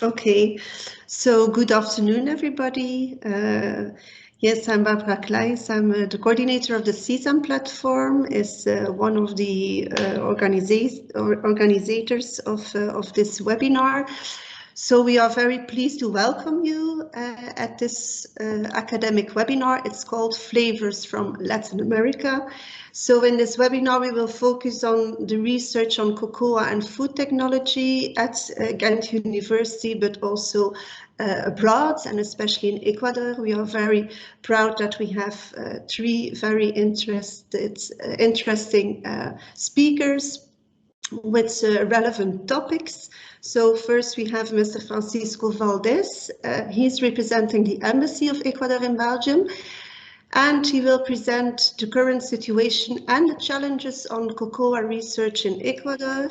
Okay, so good afternoon, everybody. Yes, I'm Barbara Kleijs. I'm the coordinator of the Sesam platform, is one of the organizers of this webinar. So we are very pleased to welcome you at this academic webinar. It's called Flavors from Latin America. So in this webinar, we will focus on the research on cocoa and food technology at Ghent University, but also abroad, and especially in Ecuador. We are very proud that we have three very interesting speakers with relevant topics. So first we have Mr. Francisco Valdez. He's representing the Embassy of Ecuador in Belgium, and he will present the current situation and the challenges on cocoa research in Ecuador.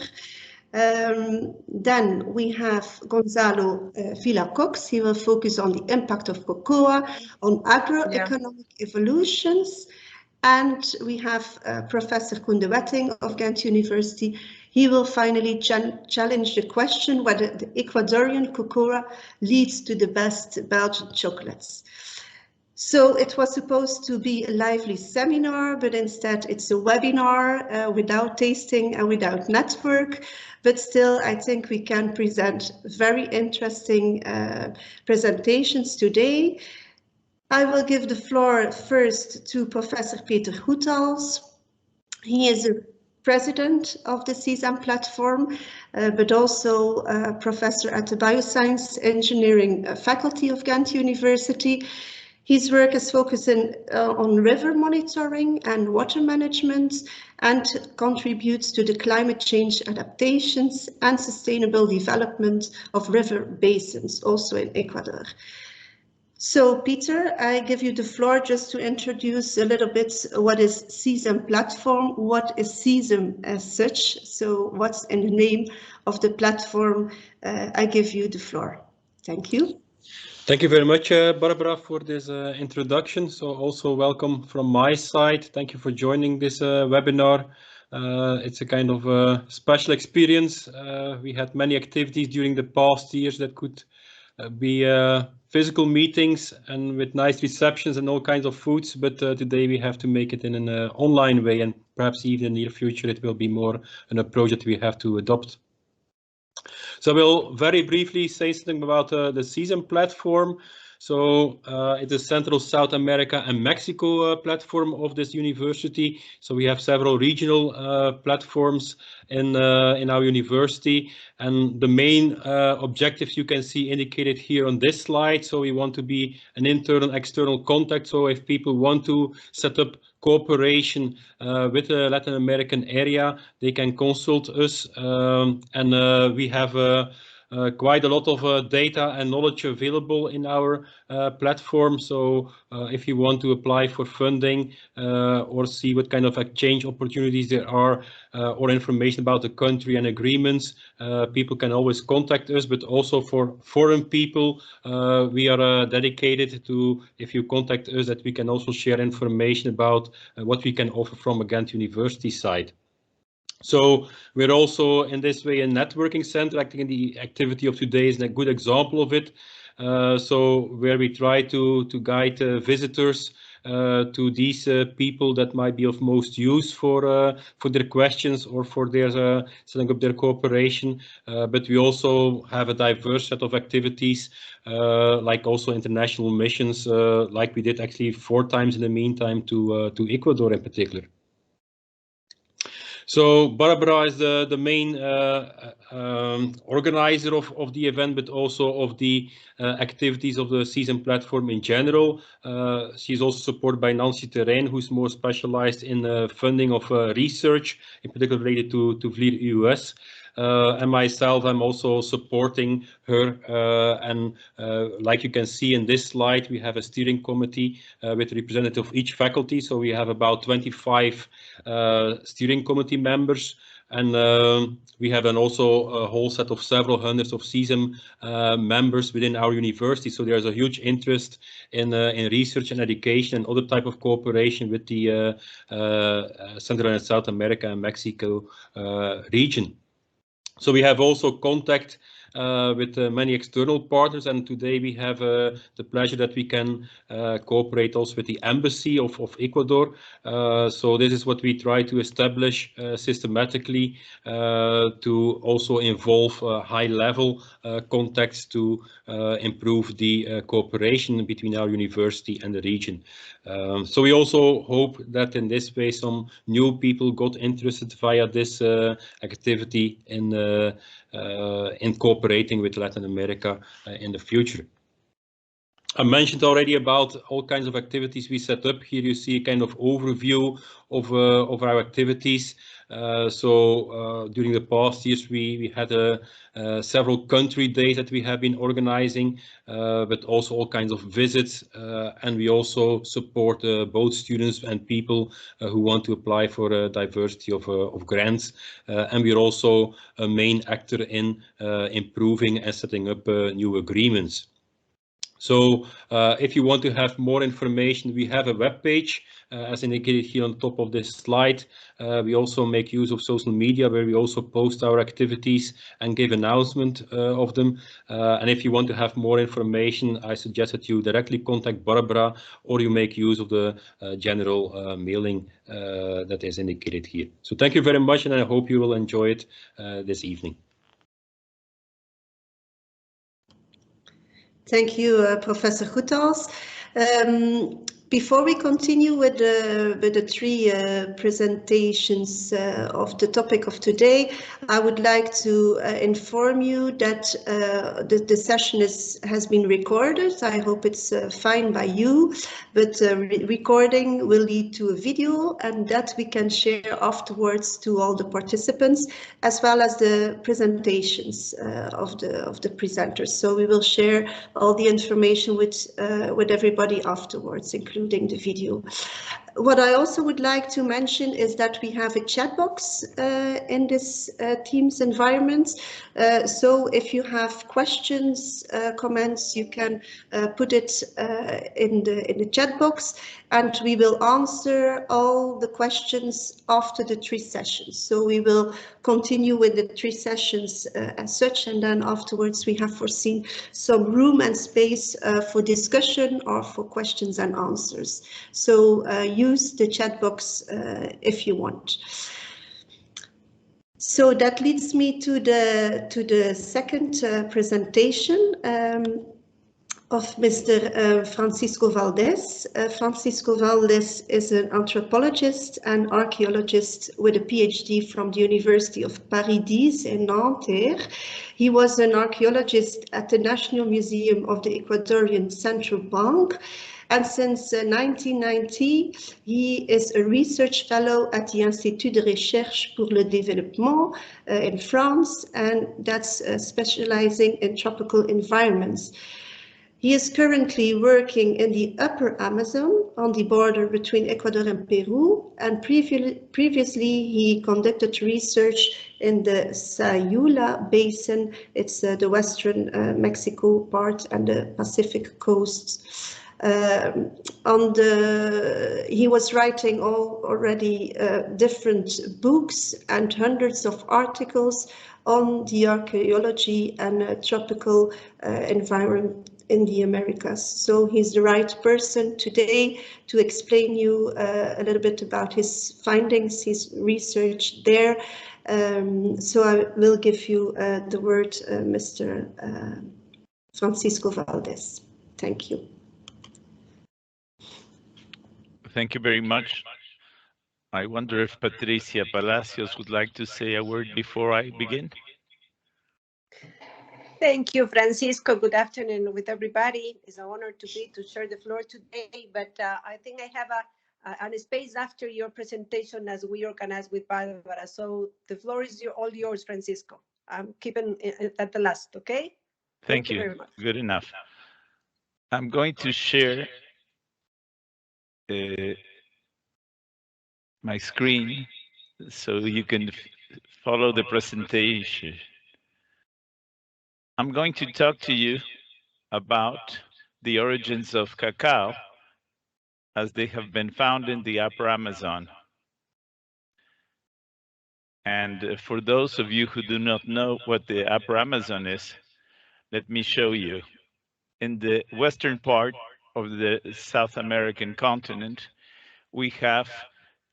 Then we have Gonzalo Villa-Cox. He will focus on the impact of cocoa on agroeconomic evolutions. And we have Professor Koen de Wetting of Ghent University. He will finally challenge the question whether the Ecuadorian cocoa leads to the best Belgian chocolates. So it was supposed to be a lively seminar, but instead it's a webinar without tasting and without network. But still, I think we can present very interesting presentations today. I will give the floor first to Professor Peter Goethals. He is a president of the Sesam platform, but also a professor at the Bioscience Engineering faculty of Ghent University. His work is focusing on river monitoring and water management, and contributes to the climate change adaptations and sustainable development of river basins, also in Ecuador. So Peter, I give you the floor just to introduce a little bit what is Sesam platform, what is Sesam as such, so what's in the name of the platform. I give you the floor. Thank you. Thank you very much, Barbara, for this introduction. So also welcome from my side. Thank you for joining this webinar. It's a kind of special experience. We had many activities during the past years that could be physical meetings and with nice receptions and all kinds of foods, but today we have to make it in an online way, and perhaps even in the near future it will be more an approach that we have to adopt. So we'll very briefly say something about the Sesam platform. So it's a Central South America and Mexico platform of this university. So we have several regional platforms in our university, and the main objectives you can see indicated here on this slide. So we want to be an internal external contact. So if people want to set up cooperation with the Latin American area, they can consult us, and we have quite a lot of data and knowledge available in our platform. So if you want to apply for funding or see what kind of exchange opportunities there are, or information about the country and agreements, people can always contact us. But also for foreign people, we are dedicated to, if you contact us, that we can also share information about what we can offer from a Ghent University side. So we're also in this way a networking center. I think the activity of today is a good example of it. So where we try to guide visitors to these people that might be of most use for their questions or for their setting up their cooperation. But we also have a diverse set of activities, like also international missions, like we did actually 4 times in the meantime to Ecuador in particular. So Barbara is the main organizer of the event, but also of the activities of the Sesam platform in general. She's also supported by Nancy Terrein, who's more specialized in funding of research, in particular related to VLIR US. And myself, I'm also supporting her, and like you can see in this slide, we have a steering committee with a representative of each faculty. So we have about 25 steering committee members, and we have also a whole set of several hundreds of Sesam members within our university. So there's a huge interest in research and education and other type of cooperation with the Central and South America and Mexico region. So we have also contact with many external partners, and today we have the pleasure that we can cooperate also with the Embassy of Ecuador. So this is what we try to establish systematically to also involve high-level contacts to improve the cooperation between our university and the region. So we also hope that in this way some new people got interested via this activity in cooperating with Latin America in the future. I mentioned already about all kinds of activities we set up. Here you see a kind of overview of our activities. During the past years, we had several country days that we have been organizing, but also all kinds of visits. And we also support both students and people who want to apply for a diversity of grants. And we're also a main actor in improving and setting up new agreements. So if you want to have more information, we have a web page, as indicated here on top of this slide. We also make use of social media, where we also post our activities and give announcement of them. And if you want to have more information, I suggest that you directly contact Barbara, or you make use of the general mailing that is indicated here. So thank you very much, and I hope you will enjoy it this evening. Thank you, Professor Goethals. Before we continue with the three presentations of the topic of today, I would like to inform you that the session has been recorded. I hope it's fine by you, but recording will lead to a video, and that we can share afterwards to all the participants, as well as the presentations of the presenters. So we will share all the information with everybody afterwards, including the video. What I also would like to mention is that we have a chat box in this Teams environment. So if you have questions, comments, you can put it in the chat box, and we will answer all the questions after the three sessions. So we will continue with the three sessions as such, and then afterwards we have foreseen some room and space for discussion or for questions and answers. So use the chat box if you want. So that leads me to the second presentation of Mr. Francisco Valdés. Francisco Valdés is an anthropologist and archaeologist with a PhD from the University of Paris in Nanterre. He was an archaeologist at the National Museum of the Ecuadorian Central Bank. And since 1990, he is a research fellow at the Institut de Recherche pour le Développement in France, and that's specializing in tropical environments. He is currently working in the upper Amazon on the border between Ecuador and Peru, and previously he conducted research in the Sayula Basin. It's the western Mexico part and the Pacific coast. He was writing already different books and hundreds of articles on the archaeology and tropical environment in the Americas. So he's the right person today to explain you a little bit about his findings, his research there. So I will give you the word, Mr. Francisco Valdés. Thank you. Thank you very much. I wonder if Patricia Palacios would like to say a word before I begin. Thank you, Francisco. Good afternoon with everybody. It's an honor to share the floor today, but I think I have a space after your presentation as we organized with Barbara. So the floor is all yours, Francisco. I'm keeping it at the last, okay? Thank you very much. Good enough. I'm going to share my screen so you can follow the presentation. I'm going to talk to you about the origins of cacao as they have been found in the upper Amazon. And for those of you who do not know what the upper Amazon is, Let me show you. In the western part of the South American continent, we have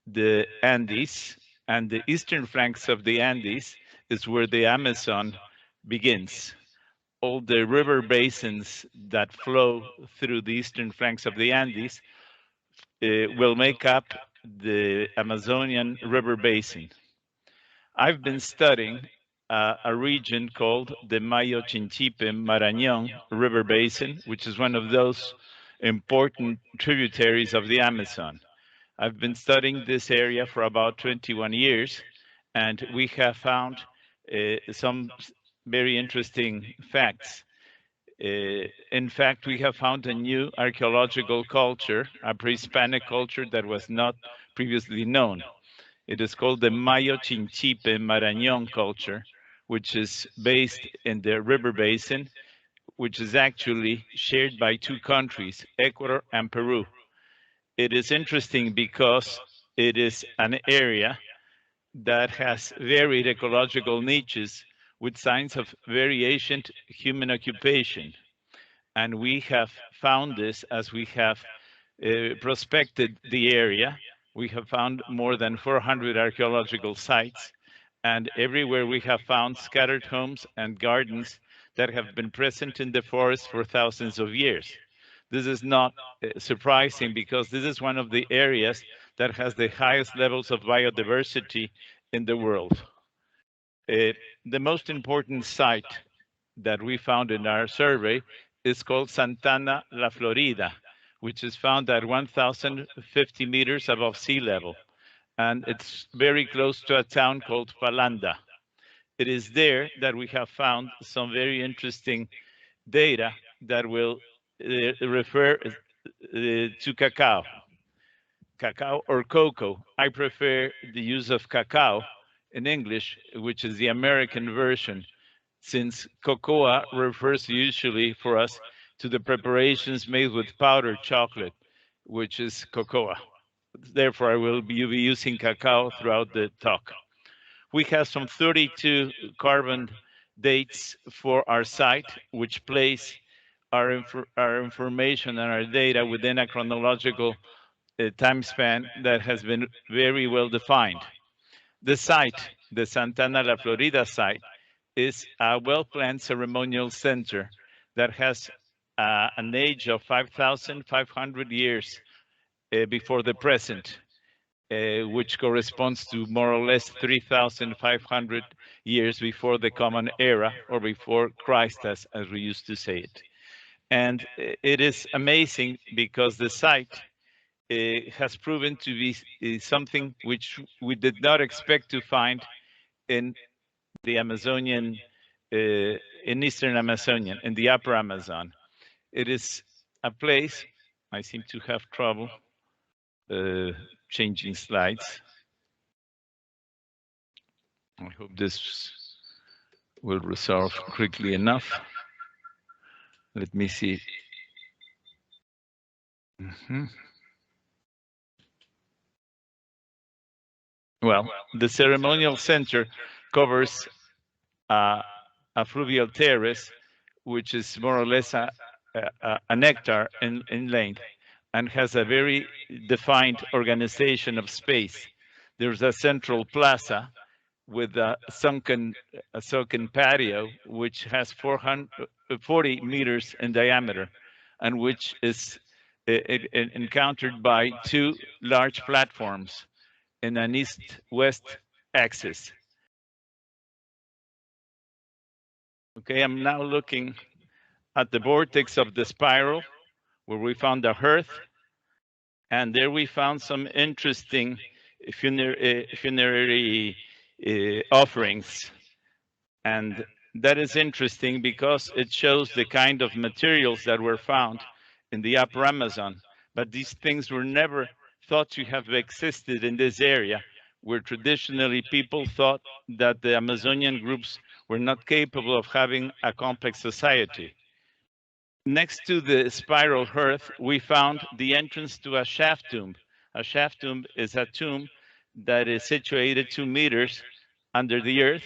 the Andes, and the eastern flanks of the Andes is where the Amazon begins. All the river basins that flow through the eastern flanks of the Andes will make up the Amazonian River Basin. I've been studying a region called the Mayo Chinchipe Marañón River Basin, which is one of those important tributaries of the Amazon. I've been studying this area for about 21 years, and we have found some very interesting facts. In fact, we have found a new archaeological culture, a pre-Hispanic culture that was not previously known. It is called the Mayo Chinchipe Marañón culture, which is based in the river basin, which is actually shared by two countries, Ecuador and Peru. It is interesting because it is an area that has varied ecological niches with signs of very ancient human occupation. And we have found this as we have prospected the area. We have found more than 400 archaeological sites, and everywhere we have found scattered homes and gardens that have been present in the forest for thousands of years. This is not surprising because this is one of the areas that has the highest levels of biodiversity in the world. The most important site that we found in our survey is called Santana La Florida, which is found at 1,050 meters above sea level. And it's very close to a town called Falanda. It is there that we have found some very interesting data that will refer to cacao. Cacao or cocoa. I prefer the use of cacao in English, which is the American version, since cocoa refers usually for us to the preparations made with powdered chocolate, which is cocoa. Therefore, I will be using cacao throughout the talk. We have some 32 carbon dates for our site, which place our information and our data within a chronological time span that has been very well defined. The site, the Santana La Florida site, is a well-planned ceremonial center that has an age of 5,500 years before the present, which corresponds to more or less 3,500 years before the Common Era, or before Christ, as we used to say it. And it is amazing because the site has proven to be something which we did not expect to find in the Amazonian, in Eastern Amazonian, in the Upper Amazon. It is a place, I seem to have trouble changing slides. I hope this will resolve quickly enough. Let me see. Well, the ceremonial center covers a fluvial terrace, which is more or less an hectare in length, and has a very defined organization of space. There's a central plaza with a sunken patio, which has 40 meters in diameter, and which is encountered by two large platforms in an east-west axis. Okay, I'm now looking at the vortex of the spiral, where we found a hearth, and there we found some interesting funerary offerings. And that is interesting because it shows the kind of materials that were found in the Upper Amazon. But these things were never thought to have existed in this area, where traditionally people thought that the Amazonian groups were not capable of having a complex society. Next to the spiral hearth, we found the entrance to a shaft tomb. A shaft tomb is a tomb that is situated 2 meters under the earth,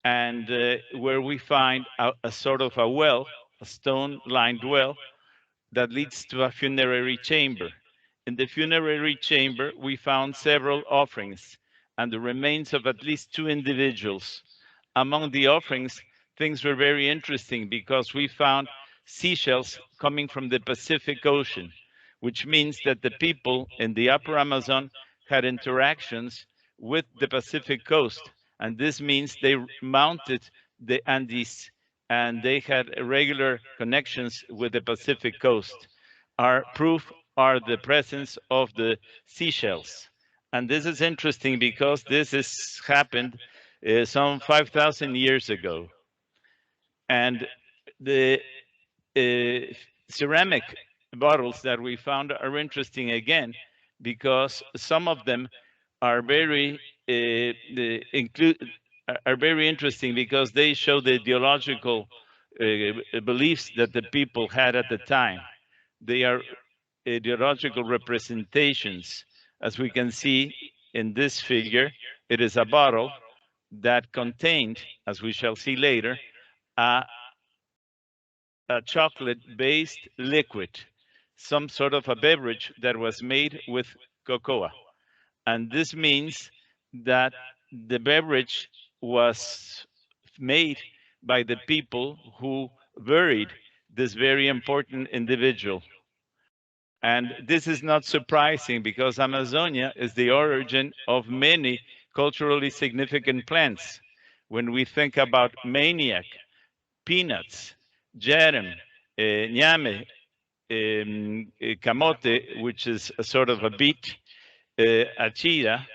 and where we find a sort of a well, a stone-lined well, that leads to a funerary chamber. In the funerary chamber, we found several offerings and the remains of at least 2 individuals. Among the offerings, things were very interesting because we found seashells coming from the Pacific Ocean, which means that the people in the upper Amazon had interactions with the Pacific coast. And this means they mounted the Andes and they had regular connections with the Pacific coast. Our proof are the presence of the seashells. And this is interesting because this has happened some 5,000 years ago. And the ceramic bottles that we found are interesting again because some of them are very very interesting because they show the ideological beliefs that the people had at the time. They are ideological representations. As we can see in this figure, it is a bottle that contained, as we shall see later, a chocolate-based liquid, some sort of a beverage that was made with cocoa. And this means that the beverage was made by the people who buried this very important individual. And this is not surprising because Amazonia is the origin of many culturally significant plants. When we think about maniac, peanuts, jerem, ñame, camote, which is a sort of a beet, achira,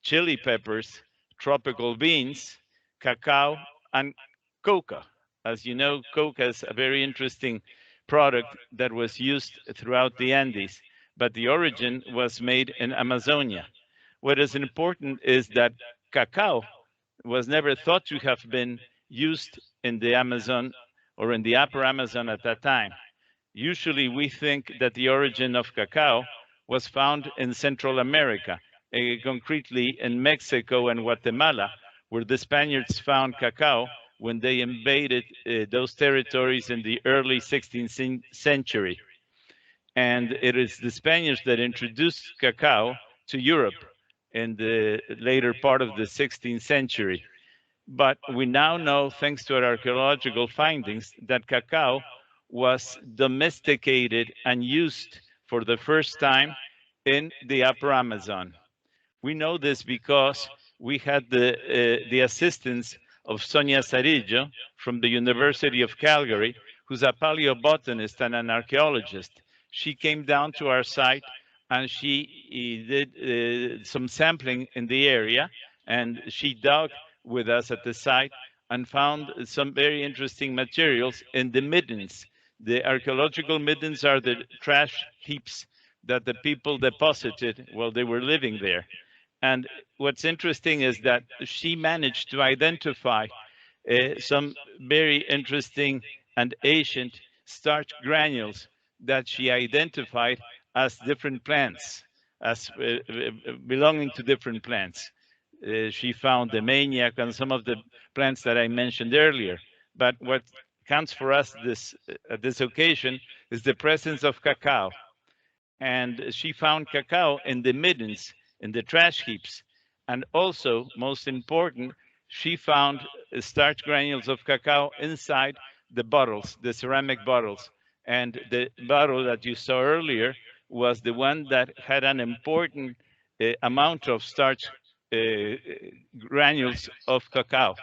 chili peppers, tropical beans, cacao, and coca. As you know, coca is a very interesting product that was used throughout the Andes, but the origin was made in Amazonia. What is important is that cacao was never thought to have been used in the Amazon or in the upper Amazon at that time. Usually we think that the origin of cacao was found in Central America, concretely in Mexico and Guatemala, where the Spaniards found cacao when they invaded those territories in the early 16th century. And it is the Spaniards that introduced cacao to Europe in the later part of the 16th century. But we now know, thanks to our archaeological findings, that cacao was domesticated and used for the first time in the upper Amazon. We know this because we had the assistance of Sonia Sarillo from the University of Calgary, who's a paleobotanist and an archaeologist. She came down to our site and she did some sampling in the area, and she dug with us at the site and found some very interesting materials in the middens. The archaeological middens are the trash heaps that the people deposited while they were living there. And what's interesting is that she managed to identify some very interesting and ancient starch granules that she identified as different plants, as belonging to different plants. She found the maniac and some of the plants that I mentioned earlier. But what counts for us at this occasion is the presence of cacao. And she found cacao in the middens, in the trash heaps. And also, most important, she found starch granules of cacao inside the bottles, the ceramic bottles. And the bottle that you saw earlier was the one that had an important amount of starch granules of cacao.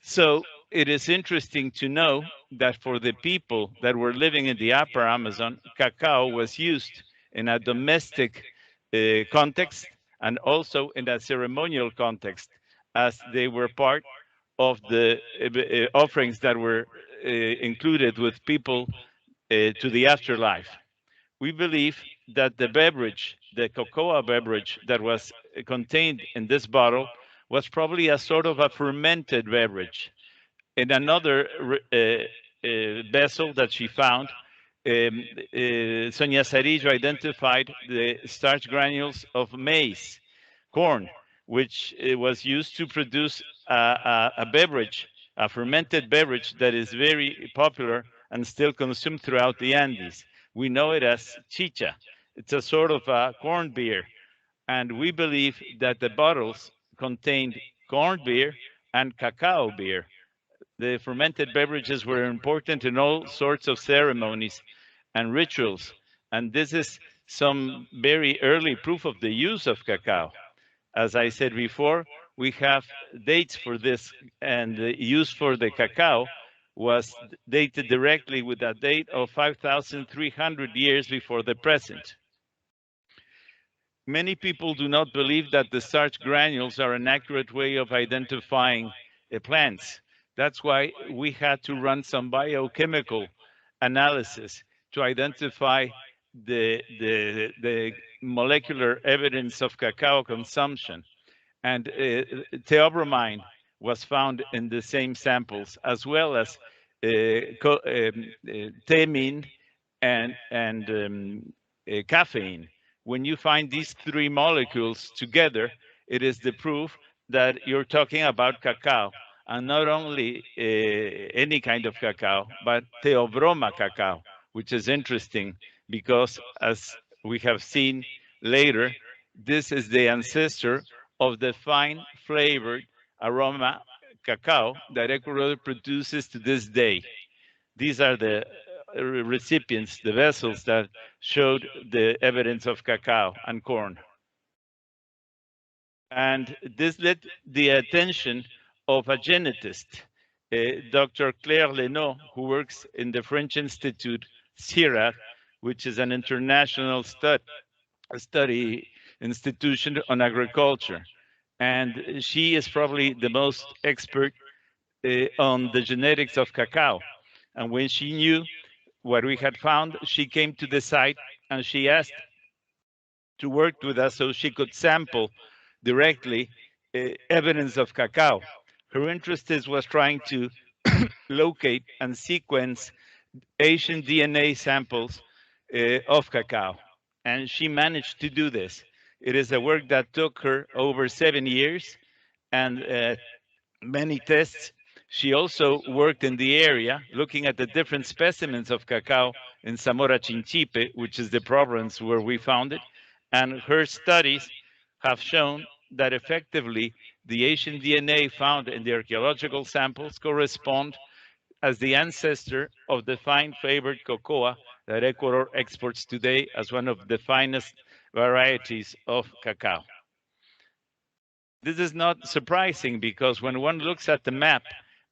So it is interesting to know that for the people that were living in the upper Amazon, cacao was used in a domestic context and also in a ceremonial context, as they were part of the offerings that were included with people to the afterlife. We believe that the beverage, the cocoa beverage that was contained in this bottle was probably a sort of a fermented beverage. In another vessel that she found, Sonia Sarillo identified the starch granules of maize, corn, which was used to produce a beverage, a fermented beverage that is very popular and still consumed throughout the Andes. We know it as chicha. It's a sort of a corn beer. And we believe that the bottles contained corn beer and cacao beer. The fermented beverages were important in all sorts of ceremonies and rituals. And this is some very early proof of the use of cacao. As I said before, we have dates for this, and the use for the cacao was dated directly with a date of 5,300 years before the present. Many people do not believe that the starch granules are an accurate way of identifying plants. That's why we had to run some biochemical analysis to identify the molecular evidence of cacao consumption. And theobromine was found in the same samples, as well as thymine and caffeine. When you find these three molecules together, it is the proof that you're talking about cacao, and not only any kind of cacao, but theobroma cacao, which is interesting because, as we have seen later, this is the ancestor of the fine flavored aroma cacao that Ecuador produces to this day. These are the recipients, the vessels that showed the evidence of cacao and corn. And this led the attention of a genetist, Dr. Claire Leno, who works in the French Institute CIRAD, which is an international study institution on agriculture. And she is probably the most expert on the genetics of cacao. And when she knew what we had found, she came to the site and she asked to work with us so she could sample directly evidence of cacao. Her interest was trying to locate and sequence Asian DNA samples of cacao. And she managed to do this. It is a work that took her over 7 years and many tests. She also worked in the area looking at the different specimens of cacao in Zamora Chinchipe, which is the province where we found it. And her studies have shown that effectively the Asian DNA found in the archaeological samples correspond as the ancestor of the fine flavored cocoa that Ecuador exports today as one of the finest varieties of cacao. This is not surprising because when one looks at the map,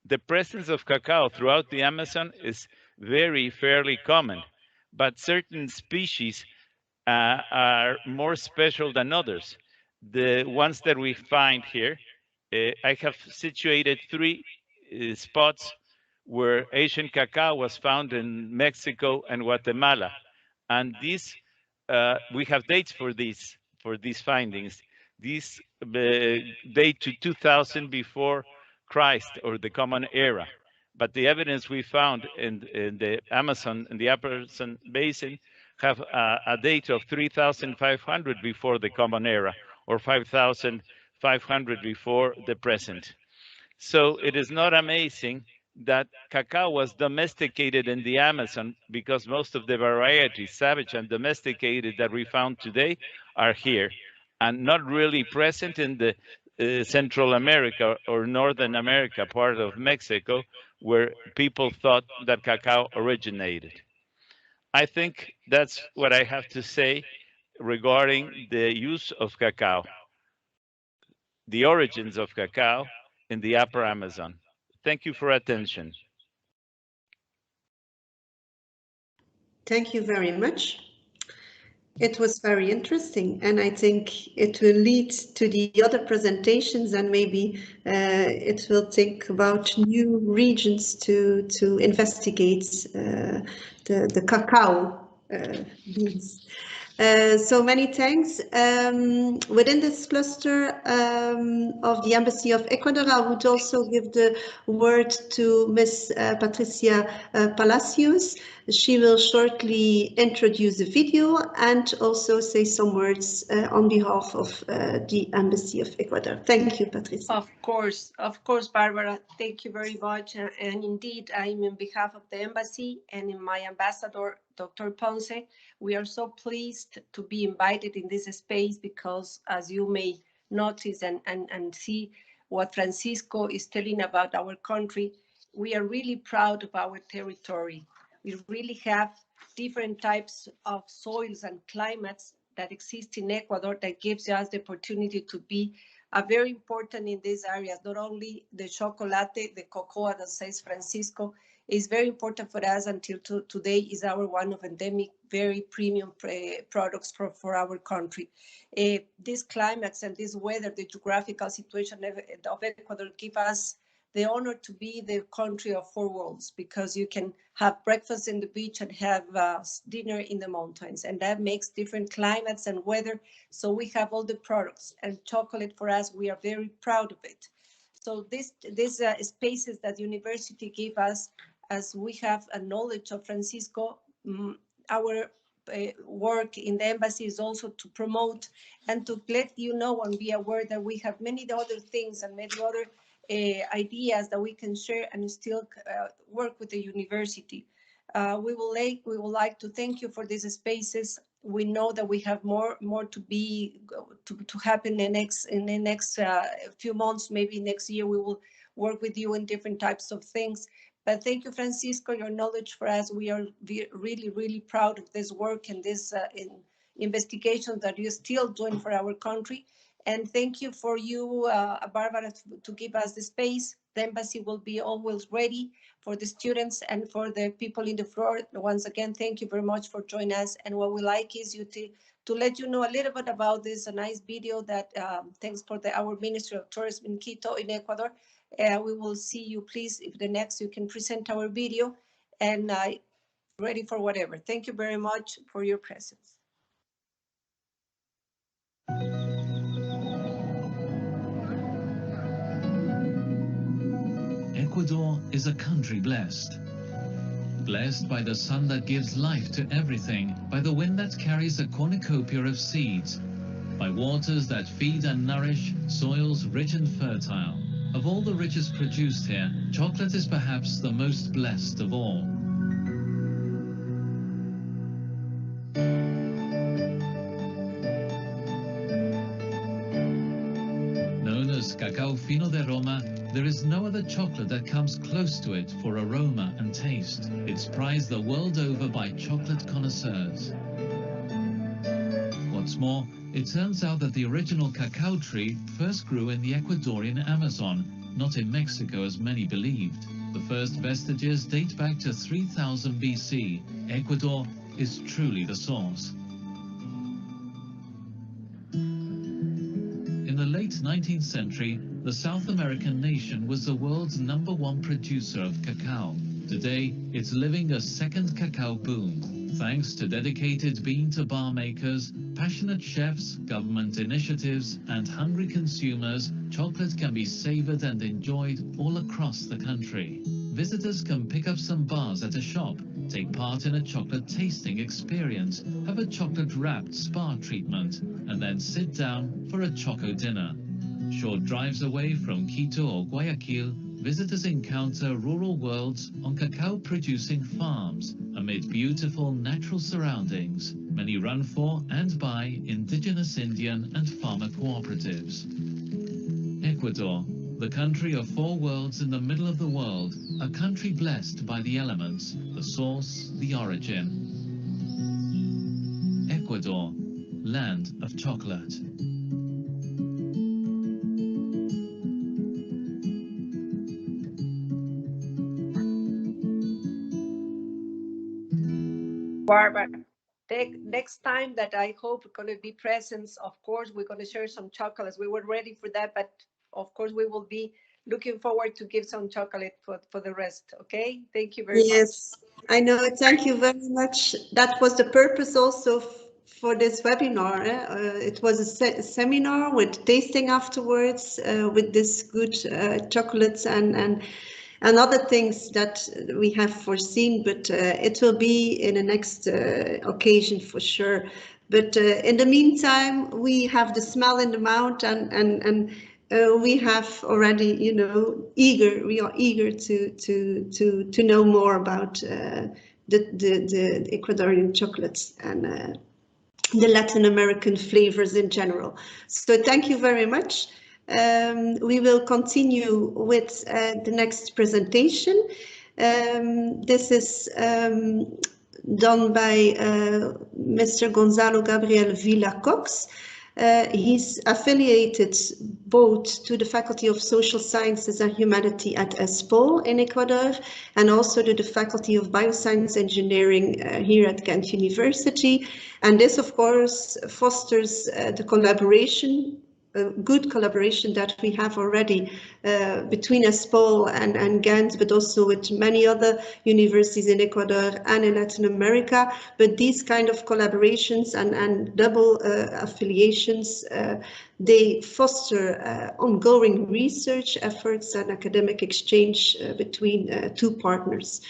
the presence of cacao throughout the Amazon is fairly common, but certain species are more special than others. The ones that we find here, I have situated 3 spots where Asian cacao was found in Mexico and Guatemala. And these, we have dates for these findings. These date to 2000 before Christ, or the Common Era. But the evidence we found in the Amazon, in the Upper Basin, have a date of 3,500 before the Common Era, or 5,500 before the present. So it is not amazing that cacao was domesticated in the Amazon, because most of the varieties, savage and domesticated, that we found today are here and not really present in the Central America or Northern America part of Mexico, where people thought that cacao originated. I think that's what I have to say regarding the use of cacao, the origins of cacao in the Upper Amazon. Thank you for attention. Thank you very much. It was very interesting, and I think it will lead to the other presentations, and maybe it will think about new regions to investigate the cacao beans. So many thanks. Within this cluster of the Embassy of Ecuador, I would also give the word to Ms. Patricia Palacios. She will shortly introduce the video and also say some words on behalf of the Embassy of Ecuador. Thank you, Patricia. Of course, Barbara. Thank you very much. And indeed, I'm on behalf of the embassy and in my ambassador, Dr. Ponce. We are so pleased to be invited in this space because, as you may notice and see what Francisco is telling about our country, we are really proud of our territory. We really have different types of soils and climates that exist in Ecuador that gives us the opportunity to be very important in these areas. Not only the chocolate, the cocoa that says Francisco is very important for us until today is our one of endemic, very premium products for our country. These climates and this weather, the geographical situation of Ecuador give us the honor to be the country of four worlds, because you can have breakfast in the beach and have dinner in the mountains, and that makes different climates and weather. So we have all the products, and chocolate for us, we are very proud of it. So these spaces that the university give us, as we have a knowledge of Francisco, our work in the embassy is also to promote and to let you know and be aware that we have many other things and many other ideas that we can share and still work with the university. We would like to thank you for these spaces. We know that we have more to happen in the next few months. Maybe next year we will work with you in different types of things. But thank you, Francisco, your knowledge for us. We are really proud of this work and this investigation that you're still doing for our country. And thank you for you, Barbara, to give us the space. The embassy will be always ready for the students and for the people in the floor. Once again, thank you very much for joining us. And what we like is you to let you know a little bit about this nice video that thanks for our Ministry of Tourism in Quito in Ecuador. We will see you, please, if the next you can present our video, and ready for whatever. Thank you very much for your presence. Ecuador is a country blessed. Blessed by the sun that gives life to everything, by the wind that carries a cornucopia of seeds, by waters that feed and nourish, soils rich and fertile. Of all the riches produced here, chocolate is perhaps the most blessed of all. Known as Cacao Fino de Roma, there is no other chocolate that comes close to it for aroma and taste. It's prized the world over by chocolate connoisseurs. What's more, it turns out that the original cacao tree first grew in the Ecuadorian Amazon, not in Mexico as many believed. The first vestiges date back to 3000 BC. Ecuador is truly the source. In the late 19th century, the South American nation was the world's #1 producer of cacao. Today, it's living a second cacao boom. Thanks to dedicated bean-to-bar makers, passionate chefs, government initiatives, and hungry consumers, chocolate can be savored and enjoyed all across the country. Visitors can pick up some bars at a shop, take part in a chocolate tasting experience, have a chocolate-wrapped spa treatment, and then sit down for a choco dinner. Short drives away from Quito or Guayaquil, visitors encounter rural worlds on cacao-producing farms amid beautiful natural surroundings. Many run for and by indigenous Indian and farmer cooperatives. Ecuador, the country of four worlds in the middle of the world, a country blessed by the elements, the source, the origin. Ecuador, land of chocolate. Barbara, next time that I hope going to be present, of course, we're going to share some chocolates. We were ready for that, but of course, we will be looking forward to give some chocolate for the rest. Okay, thank you very much. Yes, I know. Thank you very much. That was the purpose also for this webinar. It was a seminar with tasting afterwards, with this good chocolates and other things that we have foreseen, but it will be in the next occasion for sure. But in the meantime, we have the smell in the mouth, and we have already, you know, we are eager to know more about the Ecuadorian chocolates and the Latin American flavors in general. So thank you very much. We will continue with the next presentation. This is done by Mr. Gonzalo Gabriel Villa-Cox. He's affiliated both to the Faculty of Social Sciences and Humanity at ESPOL in Ecuador, and also to the Faculty of Bioscience Engineering here at Ghent University. And this, of course, fosters the collaboration, good collaboration that we have already between ESPOL and Ghent, but also with many other universities in Ecuador and in Latin America. But these kind of collaborations and double affiliations, they foster ongoing research efforts and academic exchange between two partners.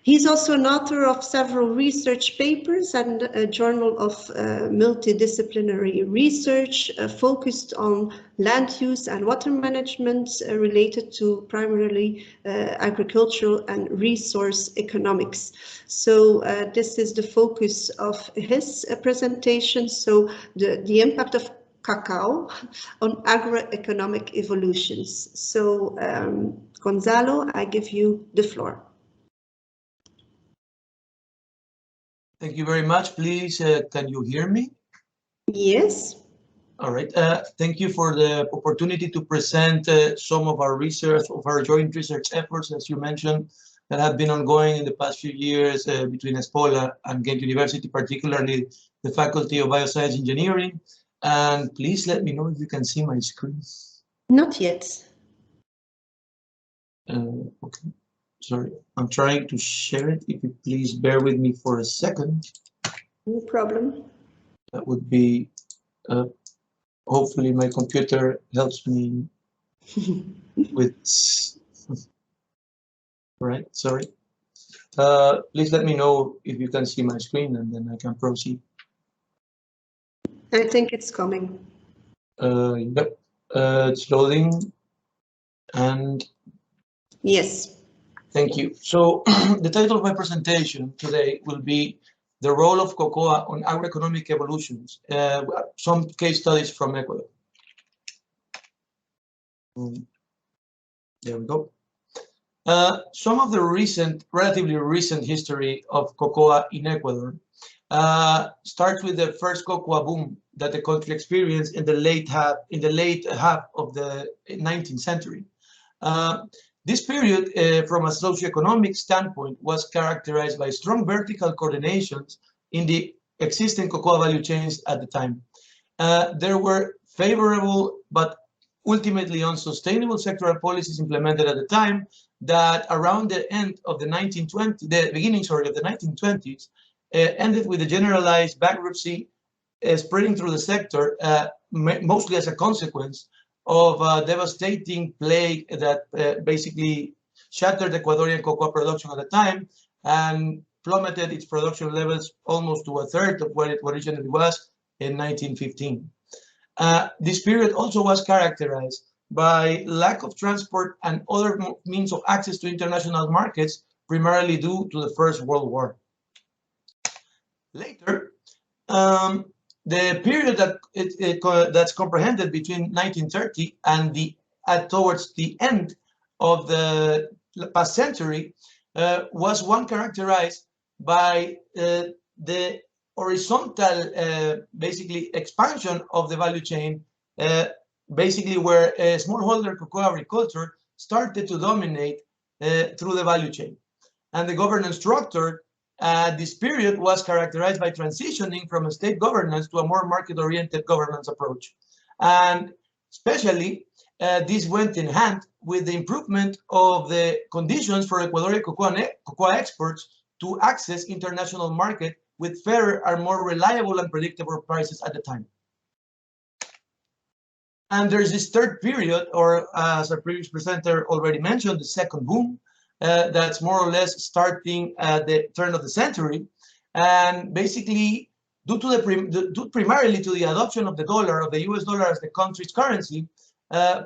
He's also an author of several research papers and a journal of multidisciplinary research focused on land use and water management related to primarily agricultural and resource economics. So this is the focus of his presentation. So the impact of cacao on agroeconomic evolutions. So Gonzalo, I give you the floor. Thank you very much. Please, can you hear me? Yes. All right. Thank you for the opportunity to present some of our research, of our joint research efforts, as you mentioned, that have been ongoing in the past few years between ESPOL and Ghent University, particularly the Faculty of Bioscience Engineering. And please let me know if you can see my screen. Not yet. Okay. Sorry, I'm trying to share it. If you please bear with me for a second. No problem. That would be, hopefully my computer helps me with, right, sorry. Please let me know if you can see my screen and then I can proceed. I think it's coming. Yep, it's loading and. Yes. Thank you. So the title of my presentation today will be The Role of Cocoa on Agroeconomic Evolutions, some case studies from Ecuador. There we go. Some of the relatively recent history of cocoa in Ecuador starts with the first cocoa boom that the country experienced in the late half of the 19th century. This period, from a socioeconomic standpoint, was characterized by strong vertical coordinations in the existing cocoa value chains at the time. There were favorable but ultimately unsustainable sectoral policies implemented at the time that around the end of the 1920s, the beginning, sorry, of the 1920s, ended with a generalized bankruptcy spreading through the sector, mostly as a consequence of a devastating plague that basically shattered Ecuadorian cocoa production at the time and plummeted its production levels almost to a third of what it originally was in 1915. This period also was characterized by lack of transport and other means of access to international markets, primarily due to the First World War. Later, the period that's comprehended between 1930 and towards the end of the past century was one characterized by the horizontal, basically, expansion of the value chain, basically where smallholder cocoa agriculture started to dominate through the value chain. And the governance structure this period was characterized by transitioning from a state governance to a more market-oriented governance approach. And especially, this went in hand with the improvement of the conditions for Ecuadorian cocoa exports to access international market, with fairer and more reliable and predictable prices at the time. And there's this third period, or as our previous presenter already mentioned, the second boom, that's more or less starting at the turn of the century. And basically, due primarily to the adoption of the dollar, of the US dollar as the country's currency,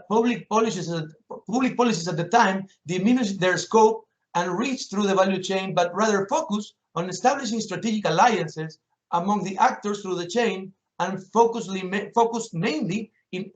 public policies at the time diminished their scope and reach through the value chain, but rather focus on establishing strategic alliances among the actors through the chain, and focused mainly in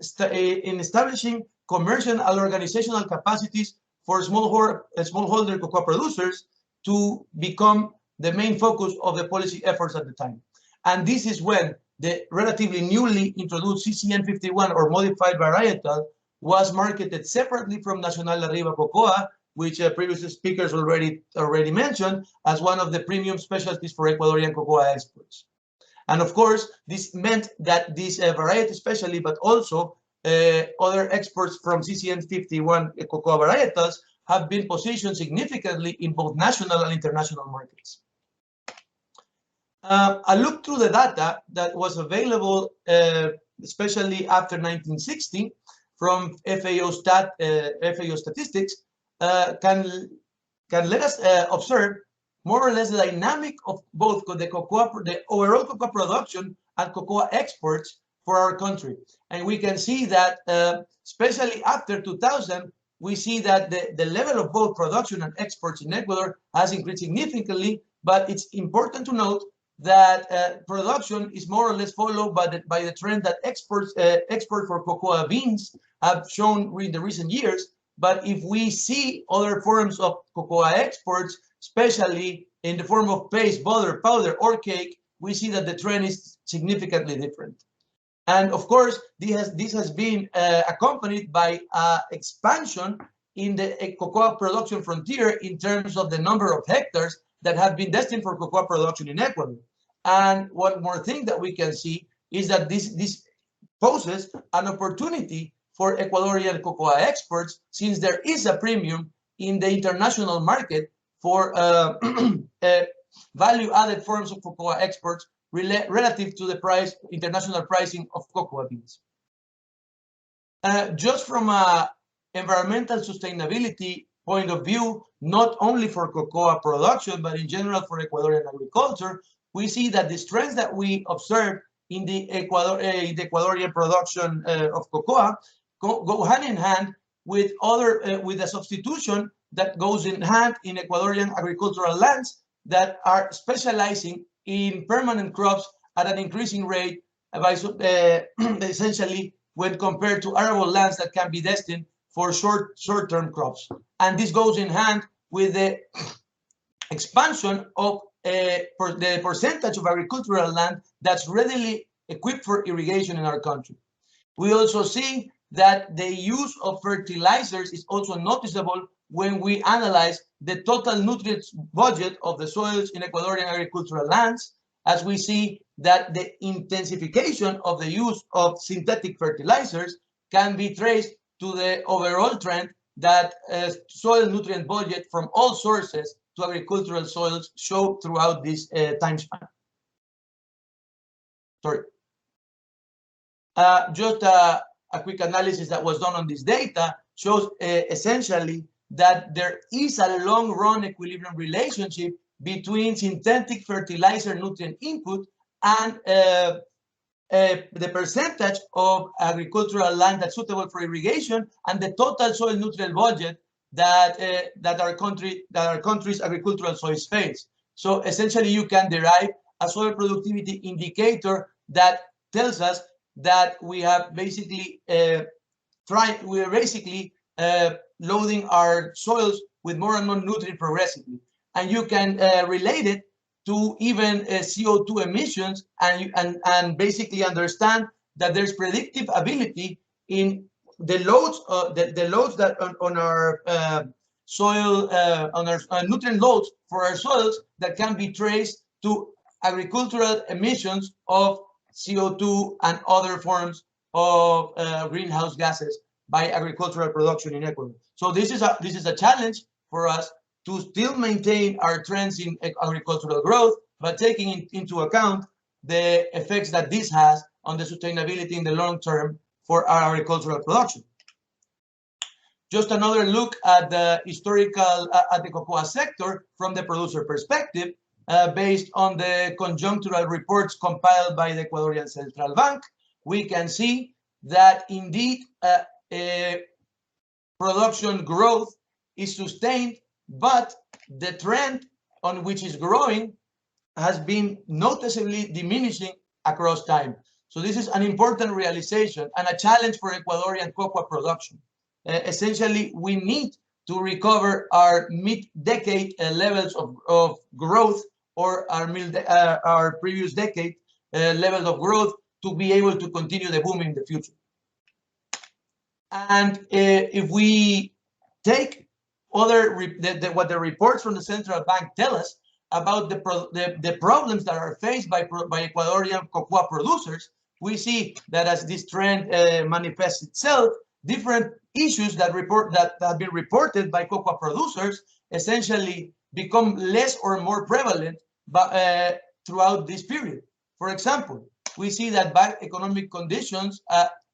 establishing commercial and organizational capacities for smallholder cocoa producers to become the main focus of the policy efforts at the time. And this is when the relatively newly introduced CCN 51 or modified varietal was marketed separately from Nacional de Arriba Cocoa, which previous speakers already mentioned as one of the premium specialties for Ecuadorian cocoa exports. And of course, this meant that this variety especially, but also other exports from CCN 51 cocoa varietals have been positioned significantly in both national and international markets. I looked through the data that was available, especially after 1960, from FAO statistics, can let us observe more or less the dynamic of both the overall cocoa production and cocoa exports for our country. And we can see that, especially after 2000, we see that the level of both production and exports in Ecuador has increased significantly, but it's important to note that production is more or less followed by the trend that export for cocoa beans have shown in the recent years. But if we see other forms of cocoa exports, especially in the form of paste, butter, powder, or cake, we see that the trend is significantly different. And of course, this has been accompanied by expansion in the cocoa production frontier in terms of the number of hectares that have been destined for cocoa production in Ecuador. And one more thing that we can see is that this poses an opportunity for Ecuadorian cocoa exports, since there is a premium in the international market for value-added forms of cocoa exports relative to the international pricing of cocoa beans. Just from an environmental sustainability point of view, not only for cocoa production, but in general for Ecuadorian agriculture, we see that the trends that we observe in the Ecuadorian production of cocoa go hand in hand with the substitution that goes in hand in Ecuadorian agricultural lands that are specializing in permanent crops at an increasing rate, essentially when compared to arable lands that can be destined for short-term crops. And this goes in hand with the expansion of the percentage of agricultural land that's readily equipped for irrigation in our country. We also see that the use of fertilizers is also noticeable when we analyze the total nutrients budget of the soils in Ecuadorian agricultural lands, as we see that the intensification of the use of synthetic fertilizers can be traced to the overall trend that soil nutrient budget from all sources to agricultural soils show throughout this time span. Sorry. Just a quick analysis that was done on this data shows essentially that there is a long-run equilibrium relationship between synthetic fertilizer nutrient input and the percentage of agricultural land that's suitable for irrigation and the total soil nutrient budget that our country's agricultural soils face. So essentially, you can derive a soil productivity indicator that tells us that we have basically loading our soils with more and more nutrient progressively, and you can relate it to even CO2 emissions, and basically understand that there's predictive ability in the loads that on our soil, on our nutrient loads for our soils that can be traced to agricultural emissions of CO2 and other forms of greenhouse gases by agricultural production in Ecuador. So this is a challenge for us to still maintain our trends in agricultural growth but taking into account the effects that this has on the sustainability in the long term for our agricultural production. Just another look at the historical, at the cocoa sector from the producer perspective, based on the conjunctural reports compiled by the Ecuadorian Central Bank. We can see that indeed production growth is sustained, but the trend on which is growing has been noticeably diminishing across time. So this is an important realization and a challenge for Ecuadorian cocoa production. Essentially, we need to recover our mid-decade levels of growth, or our previous decade levels of growth, to be able to continue the boom in the future. And if we take what the reports from the central bank tell us about the problems that are faced by Ecuadorian cocoa producers, we see that as this trend manifests itself, different issues that have been reported by cocoa producers essentially become less or more prevalent throughout this period. For example, we see that bad economic conditions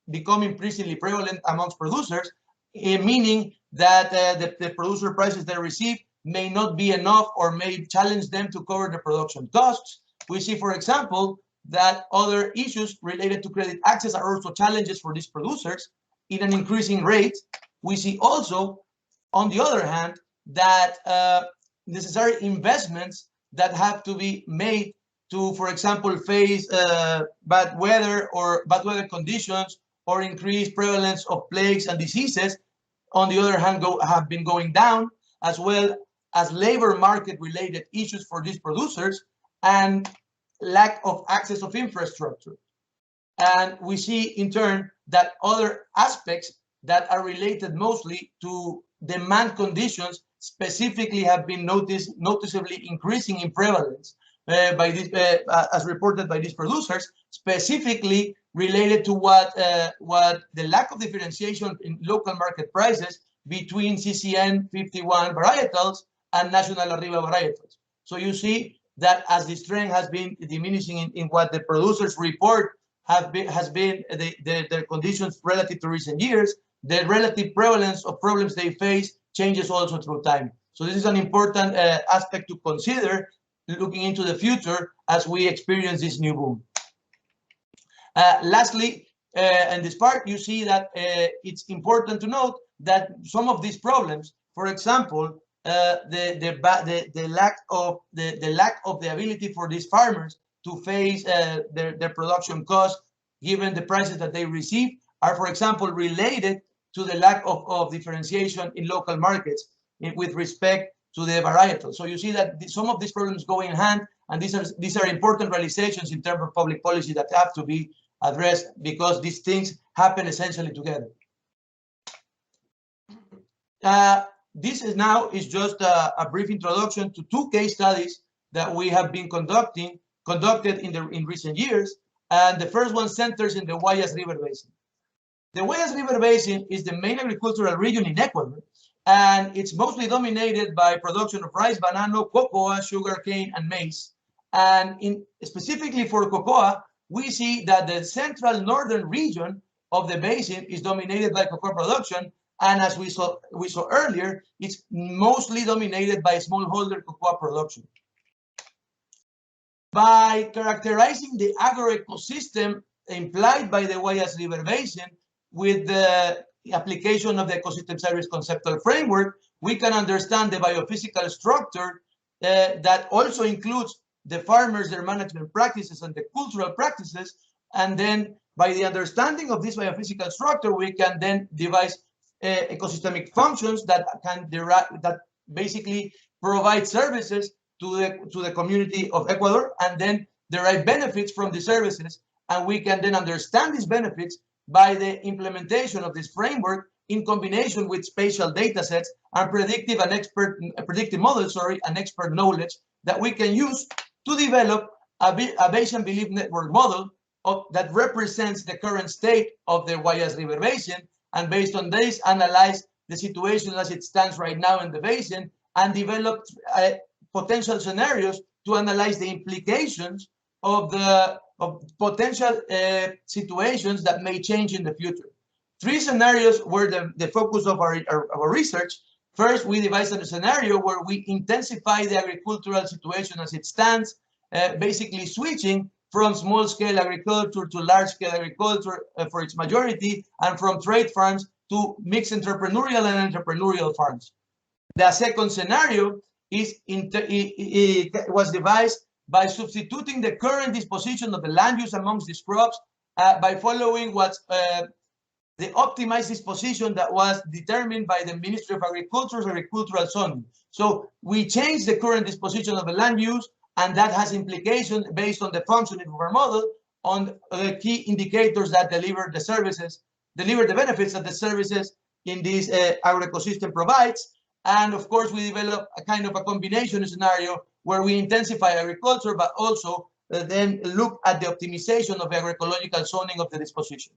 become increasingly prevalent amongst producers, meaning that the producer prices they receive may not be enough or may challenge them to cover the production costs. We see, for example, that other issues related to credit access are also challenges for these producers in an increasing rate. We see also, on the other hand, that necessary investments that have to be made to, for example, face bad weather conditions or increased prevalence of plagues and diseases, on the other hand, have been going down, as well as labor market related issues for these producers and lack of access of infrastructure. And we see in turn that other aspects that are related mostly to demand conditions specifically have been noticeably increasing in prevalence by this, as reported by these producers, specifically related to what the lack of differentiation in local market prices between CCN 51 varietals and National Arriba varietals. So you see that as this trend has been diminishing in what the producers report has been the conditions relative to recent years, the relative prevalence of problems they face changes also through time. So this is an important aspect to consider looking into the future as we experience this new boom. Lastly, in this part, you see that it's important to note that some of these problems, for example, the lack of the ability for these farmers to face their production costs given the prices that they receive, are, for example, related to the lack of differentiation in local markets with respect to the varietal. So you see that some of these problems go in hand, and these are important realizations in terms of public policy that have to be addressed, because these things happen essentially together. This is just a brief introduction to two case studies that we have been conducted in recent years, and the first one centers in the Guayas River Basin. The Guayas River Basin is the main agricultural region in Ecuador, and it's mostly dominated by production of rice, banana, cocoa, sugarcane, and maize. And specifically for cocoa, we see that the central northern region of the basin is dominated by cocoa production, and as we saw earlier, it's mostly dominated by smallholder cocoa production. By characterizing the agroecosystem implied by the Guayas River Basin with the application of the ecosystem service conceptual framework, we can understand the biophysical structure that also includes the farmers, their management practices, and the cultural practices. And then by the understanding of this biophysical structure, we can then devise ecosystemic functions that basically provide services to the community of Ecuador, and then derive benefits from the services. And we can then understand these benefits by the implementation of this framework in combination with spatial data sets and predictive models, and expert knowledge that we can use to develop a Bayesian belief network model that represents the current state of the Guayas River Basin, and based on this, analyze the situation as it stands right now in the basin, and develop potential scenarios to analyze the implications of the potential situations that may change in the future. Three scenarios were the focus of our research. First, we devised a scenario where we intensify the agricultural situation as it stands, basically switching from small-scale agriculture to large-scale agriculture for its majority, and from trade farms to mixed entrepreneurial and entrepreneurial farms. The second scenario was devised by substituting the current disposition of the land use amongst these crops by following what's the optimized disposition that was determined by the Ministry of Agriculture's agricultural zoning. So we changed the current disposition of the land use, and that has implications based on the functioning of our model on the key indicators that deliver the benefits that the services in this agroecosystem provides. And of course, we develop a kind of a combination scenario where we intensify agriculture, but also then look at the optimization of the agroecological zoning of the disposition.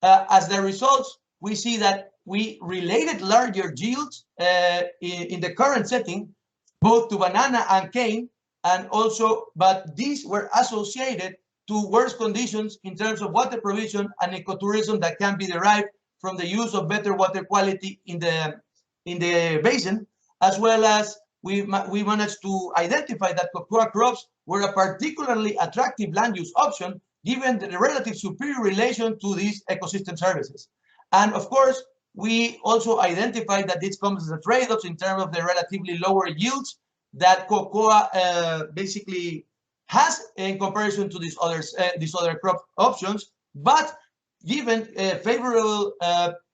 As the results, we see that we related larger yields in the current setting, both to banana and cane, and also, but these were associated to worse conditions in terms of water provision and ecotourism that can be derived from the use of better water quality in the basin, as well as we managed to identify that cocoa crops were a particularly attractive land use option given the relative superior relation to these ecosystem services. And of course, we also identified that this comes as a trade-off in terms of the relatively lower yields that cocoa basically has in comparison to these other crop options. But given favorable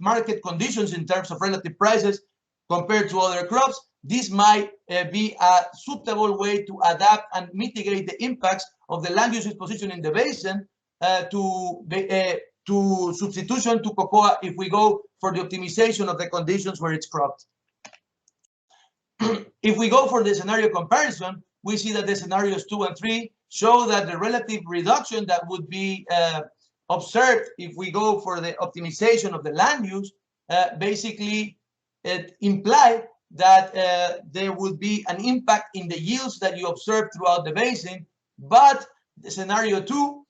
market conditions in terms of relative prices compared to other crops, this might be a suitable way to adapt and mitigate the impacts of the land use disposition in the basin to substitution to cocoa if we go for the optimization of the conditions where it's cropped. If we go for the scenario comparison, we see that the scenarios 2 and 3 show that the relative reduction that would be observed if we go for the optimization of the land use basically it imply that there would be an impact in the yields that you observe throughout the basin, but the scenario 2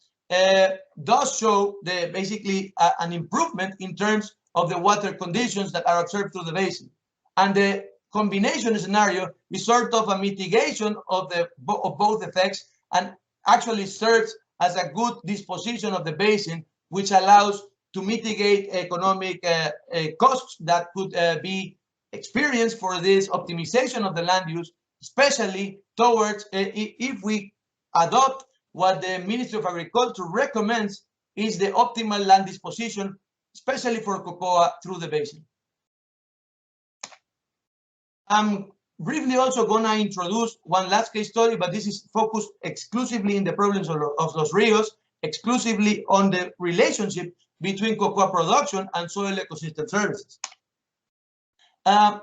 does show basically an improvement in terms of the water conditions that are observed through the basin. And the combination scenario is sort of a mitigation of both effects and actually serves as a good disposition of the basin, which allows to mitigate economic costs that could be experienced for this optimization of the land use, especially towards if we adopt what the Ministry of Agriculture recommends is the optimal land disposition, especially for cocoa through the basin. I'm briefly also going to introduce one last case study, but this is focused exclusively in the problems of Los Rios, exclusively on the relationship between cocoa production and soil ecosystem services.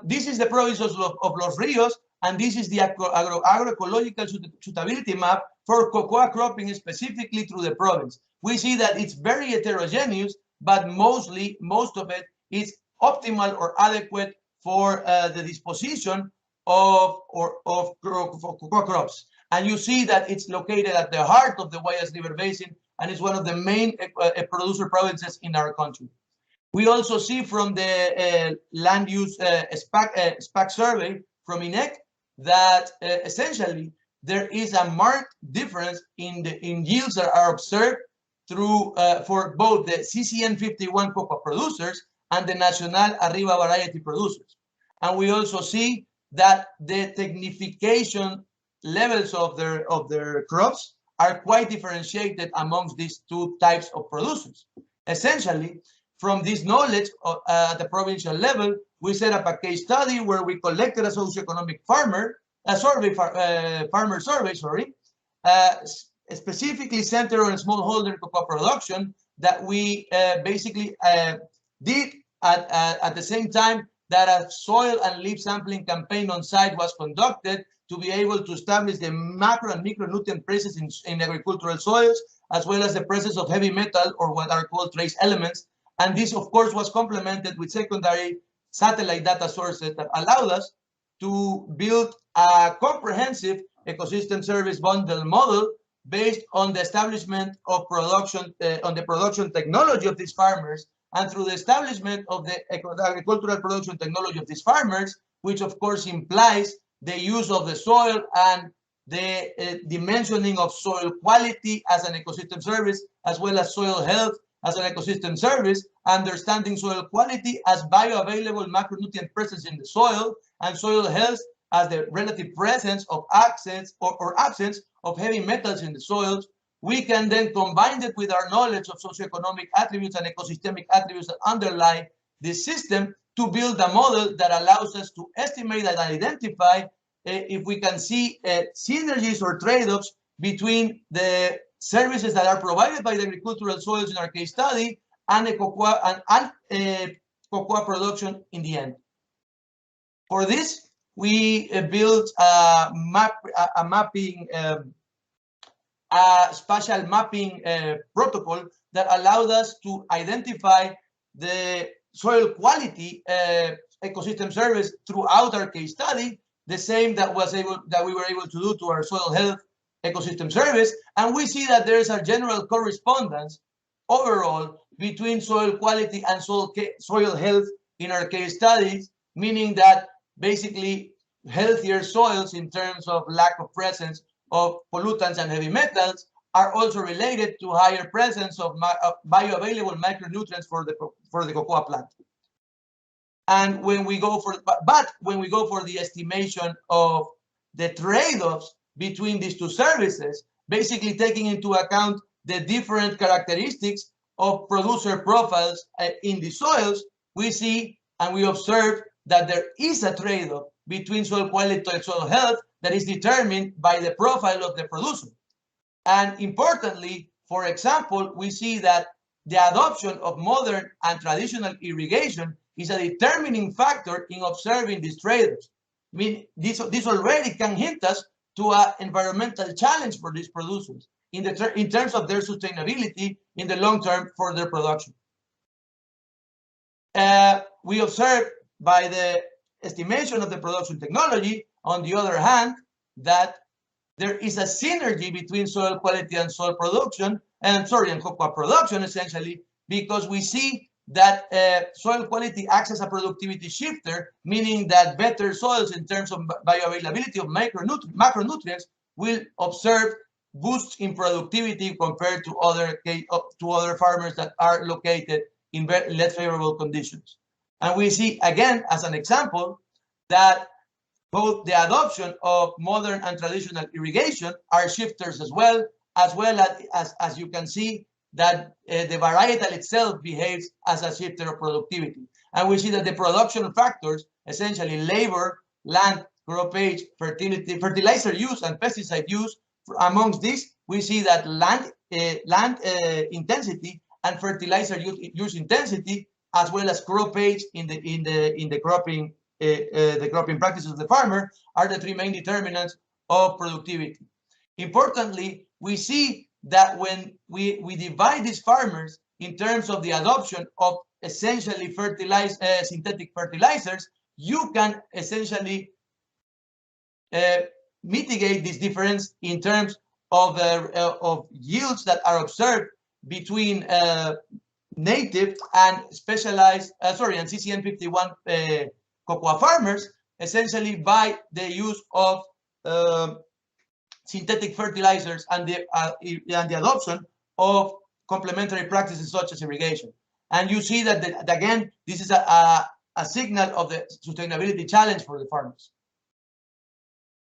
This is the province of Los Rios, and this is the agroecological suitability map for cocoa cropping specifically through the province. We see that it's very heterogeneous, but most of it is optimal or adequate for the disposition of cocoa crops. And you see that it's located at the heart of the Guayas River Basin, and it's one of the main producer provinces in our country. We also see from the land use SPAC survey from INEC that essentially there is a marked difference in yields that are observed through for both the CCN 51 cocoa producers and the Nacional Arriba variety producers. And we also see that the technification levels of their crops are quite differentiated amongst these two types of producers. Essentially, from this knowledge at the provincial level, we set up a case study where we collected a socioeconomic farmer survey, specifically centered on smallholder cocoa production that we basically did at the same time that a soil and leaf sampling campaign on site was conducted to be able to establish the macro and micronutrient presence in agricultural soils, as well as the presence of heavy metal or what are called trace elements. And this, of course, was complemented with secondary satellite data sources that allowed us to build a comprehensive ecosystem service bundle model based on the establishment of production, on the production technology of these farmers, and through the establishment of the agricultural production technology of these farmers, which of course implies the use of the soil and the dimensioning of soil quality as an ecosystem service, as well as soil health as an ecosystem service, understanding soil quality as bioavailable macronutrient presence in the soil, and soil health as the relative presence of absence or absence of heavy metals in the soils. We can then combine it with our knowledge of socioeconomic attributes and ecosystemic attributes that underlie this system to build a model that allows us to estimate and identify if we can see synergies or trade-offs between the services that are provided by the agricultural soils in our case study and the cocoa production in the end. For this, we built a spatial mapping protocol that allowed us to identify the soil quality ecosystem service throughout our case study, the same that we were able to do to our soil health ecosystem service. And we see that there is a general correspondence overall between soil quality and soil health in our case studies, meaning that basically healthier soils in terms of lack of presence of pollutants and heavy metals are also related to higher presence of bioavailable micronutrients for the cocoa plant. And when we go for the estimation of the trade-offs between these two services, basically taking into account the different characteristics of producer profiles in the soils, we see and we observe that there is a trade-off between soil quality and soil health that is determined by the profile of the producer. And importantly, for example, we see that the adoption of modern and traditional irrigation is a determining factor in observing these trade-offs. I mean, this already can hint us to an environmental challenge for these producers in terms of their sustainability in the long term for their production. We observe by the estimation of the production technology, on the other hand, that there is a synergy between soil quality and soil production, and cocoa production essentially, because we see that soil quality acts as a productivity shifter, meaning that better soils in terms of bioavailability of macronutrients will observe boosts in productivity compared to other farmers that are located in less favorable conditions. And we see again, as an example, that both the adoption of modern and traditional irrigation are shifters as well as you can see that the varietal itself behaves as a shifter of productivity. And we see that the production factors, essentially labor, land, crop age, fertility, fertilizer use, and pesticide use, amongst these, we see that land intensity and fertilizer use intensity, as well as crop age in the cropping practices of the farmer, are the three main determinants of productivity. Importantly, we see that when we divide these farmers in terms of the adoption of essentially synthetic fertilizers, you can essentially mitigate this difference in terms of yields that are observed between native and specialized, and CCN 51 cocoa farmers, essentially by the use of synthetic fertilizers and the adoption of complementary practices such as irrigation. And you see that, again, this is a signal of the sustainability challenge for the farmers.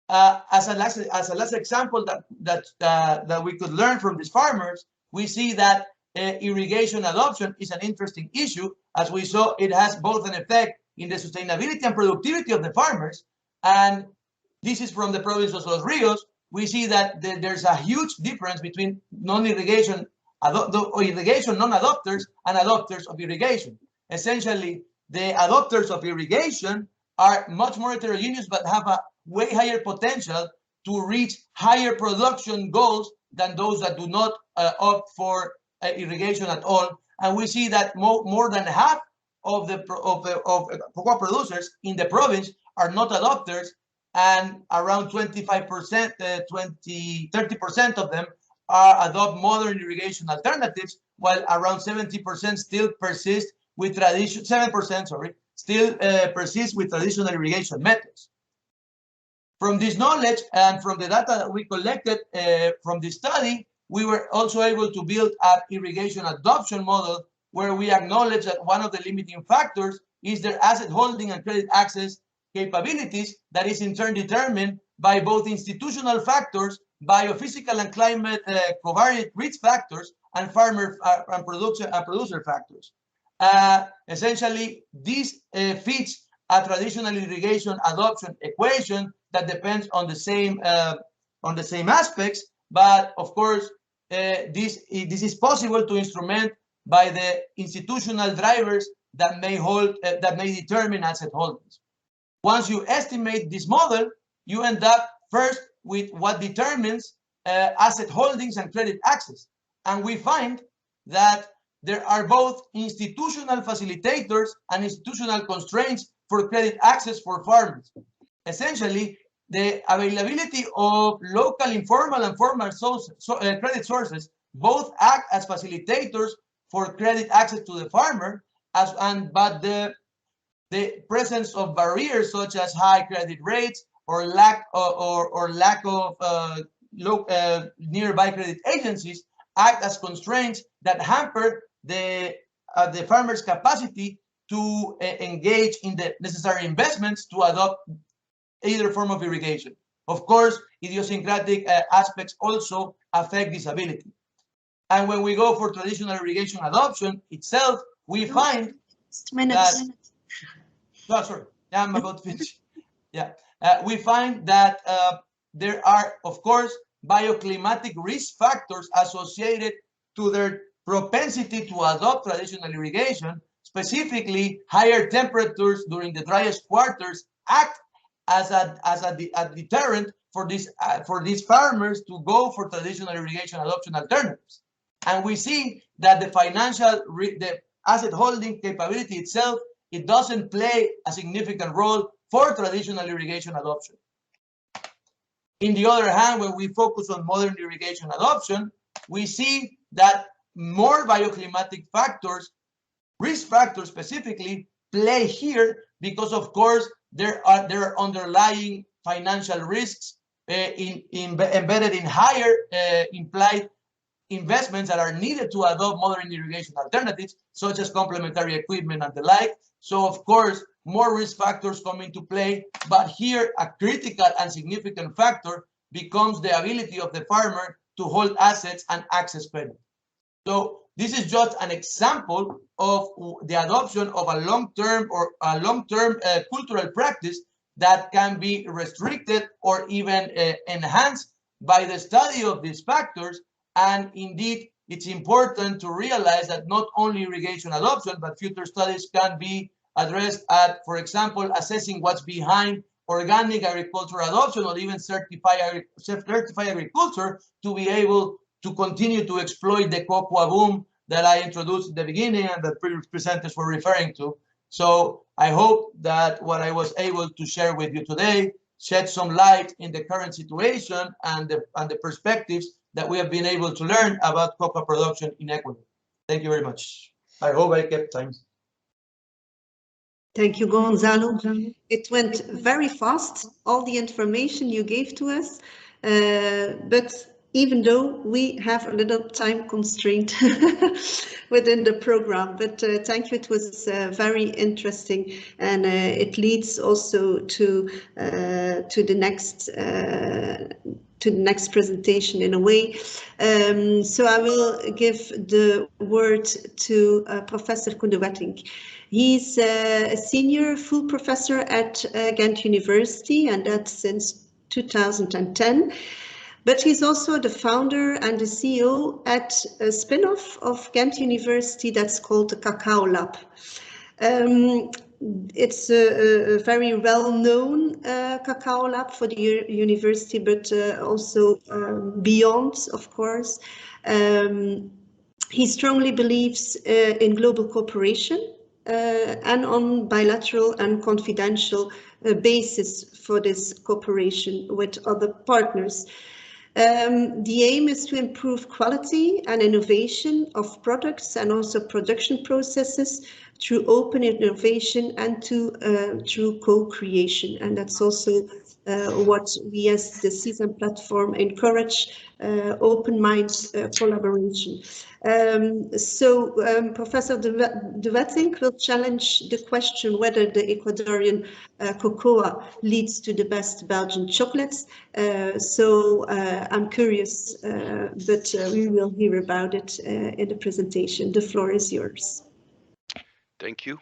As a last example that we could learn from these farmers, we see that irrigation adoption is an interesting issue. As we saw, it has both an effect in the sustainability and productivity of the farmers. And this is from the province of Los Rios. We see that there's a huge difference between non-irrigation, irrigation non-adopters and adopters of irrigation. Essentially, the adopters of irrigation are much more heterogeneous, but have a way higher potential to reach higher production goals than those that do not opt for irrigation at all. And we see that more than half of cocoa producers in the province are not adopters, and around 25%, 30% of them adopt modern irrigation alternatives, while around 70% still persist with tradition. 7%, sorry, still persist with traditional irrigation methods. From this knowledge and from the data that we collected from the study, we were also able to build an irrigation adoption model where we acknowledge that one of the limiting factors is their asset holding and credit access capabilities that is in turn determined by both institutional factors, biophysical and climate covariate risk factors, and farmer and producer factors. Essentially, this fits a traditional irrigation adoption equation that depends on the same aspects, but of course, this is possible to instrument by the institutional drivers that may determine asset holdings. Once you estimate this model, you end up first with what determines asset holdings and credit access. And we find that there are both institutional facilitators and institutional constraints for credit access for farmers. Essentially, the availability of local informal and formal credit sources both act as facilitators for credit access to the farmer, but the presence of barriers such as high credit rates or lack of nearby credit agencies act as constraints that hamper the farmer's capacity to engage in the necessary investments to adopt either form of irrigation. Of course, idiosyncratic aspects also affect this ability. And when we go for traditional irrigation adoption itself, we find that... Oh, sorry, yeah, I'm about to finish. Yeah, we find that there are, of course, bioclimatic risk factors associated to their propensity to adopt traditional irrigation. Specifically, higher temperatures during the driest quarters act as a deterrent for these farmers to go for traditional irrigation adoption alternatives. And we see that the asset holding capability itself, it doesn't play a significant role for traditional irrigation adoption. In the other hand, when we focus on modern irrigation adoption, we see that more bioclimatic factors, risk factors specifically, play here because, of course, there are underlying financial risks embedded in higher implied investments that are needed to adopt modern irrigation alternatives, such as complementary equipment and the like. So, of course, more risk factors come into play, but here a critical and significant factor becomes the ability of the farmer to hold assets and access credit. So this is just an example of the adoption of a long-term cultural practice that can be restricted or even enhanced by the study of these factors. And indeed, it's important to realize that not only irrigation adoption, but future studies can be addressed at, for example, assessing what's behind organic agricultural adoption or even certified agriculture to be able to continue to exploit the cocoa boom that I introduced at the beginning and that previous presenters were referring to. So I hope that what I was able to share with you today shed some light in the current situation and the perspectives that we have been able to learn about cocoa production in Ecuador. Thank you very much. I hope I kept time. Thank you, Gonzalo. It went very fast, all the information you gave to us, but even though we have a little time constraint within the program, but thank you, it was very interesting, and it leads also to the next presentation in a way. So I will give the word to Professor Koende-Wetting. He's a senior full professor at Ghent University, and that's since 2010. But he's also the founder and the CEO at a spin-off of Ghent University that's called the Cacao Lab. It's a very well-known Cacao Lab for the university, but also beyond, of course. He strongly believes in global cooperation and on bilateral and confidential basis for this cooperation with other partners. The aim is to improve quality and innovation of products and also production processes through open innovation and through co-creation. And that's also what we as the CSAM platform encourage, open mind collaboration. Professor De Wetting will challenge the question whether the Ecuadorian cocoa leads to the best Belgian chocolates. I'm curious, but we will hear about it in the presentation. The floor is yours. Thank you.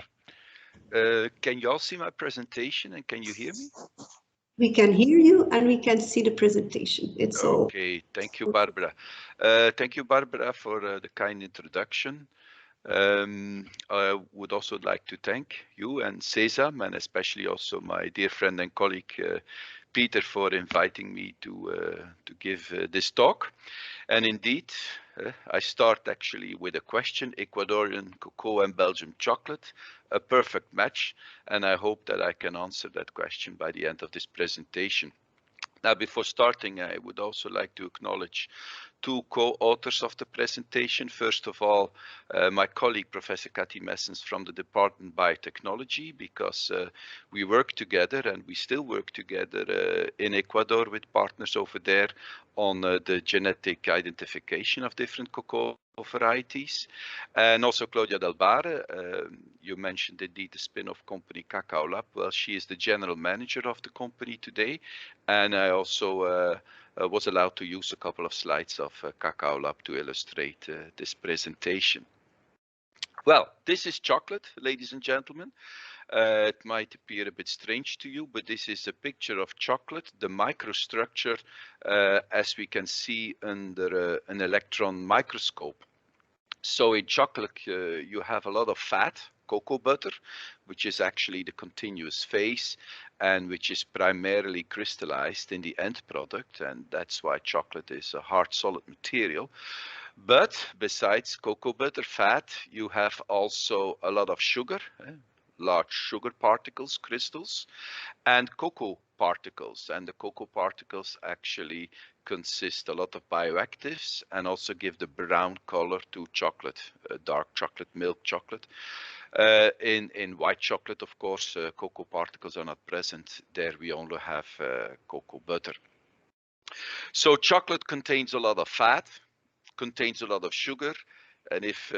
Can you all see my presentation and can you hear me? We can hear you and we can see the presentation. It's all. Okay, thank you, Barbara. Thank you, Barbara, for the kind introduction. I would also like to thank you and CESAM, and especially also my dear friend and colleague Peter for inviting me to give this talk. And indeed, I start actually with a question: Ecuadorian cocoa and Belgian chocolate, a perfect match, and I hope that I can answer that question by the end of this presentation. Now, before starting, I would also like to acknowledge two co-authors of the presentation. First of all, my colleague, Professor Cathy Messens from the Department of Biotechnology, because we work together and we still work together in Ecuador with partners over there on the genetic identification of different cocoa varieties. And also Claudia Del Bare, you mentioned indeed the spin-off company Cacao Lab. Well, she is the general manager of the company today, and I also was allowed to use a couple of slides of Cacao Lab to illustrate this presentation. Well, this is chocolate, ladies and gentlemen. It might appear a bit strange to you, but this is a picture of chocolate, the microstructure, as we can see under an electron microscope. So in chocolate, you have a lot of fat, cocoa butter, which is actually the continuous phase and which is primarily crystallized in the end product. And that's why chocolate is a hard, solid material. But besides cocoa butter, fat, you have also a lot of sugar, large sugar particles, crystals, and cocoa particles. And the cocoa particles actually consist a lot of bioactives and also give the brown color to chocolate, dark chocolate, milk chocolate. In white chocolate, of course, cocoa particles are not present. There we only have cocoa butter. So chocolate contains a lot of fat, contains a lot of sugar. And if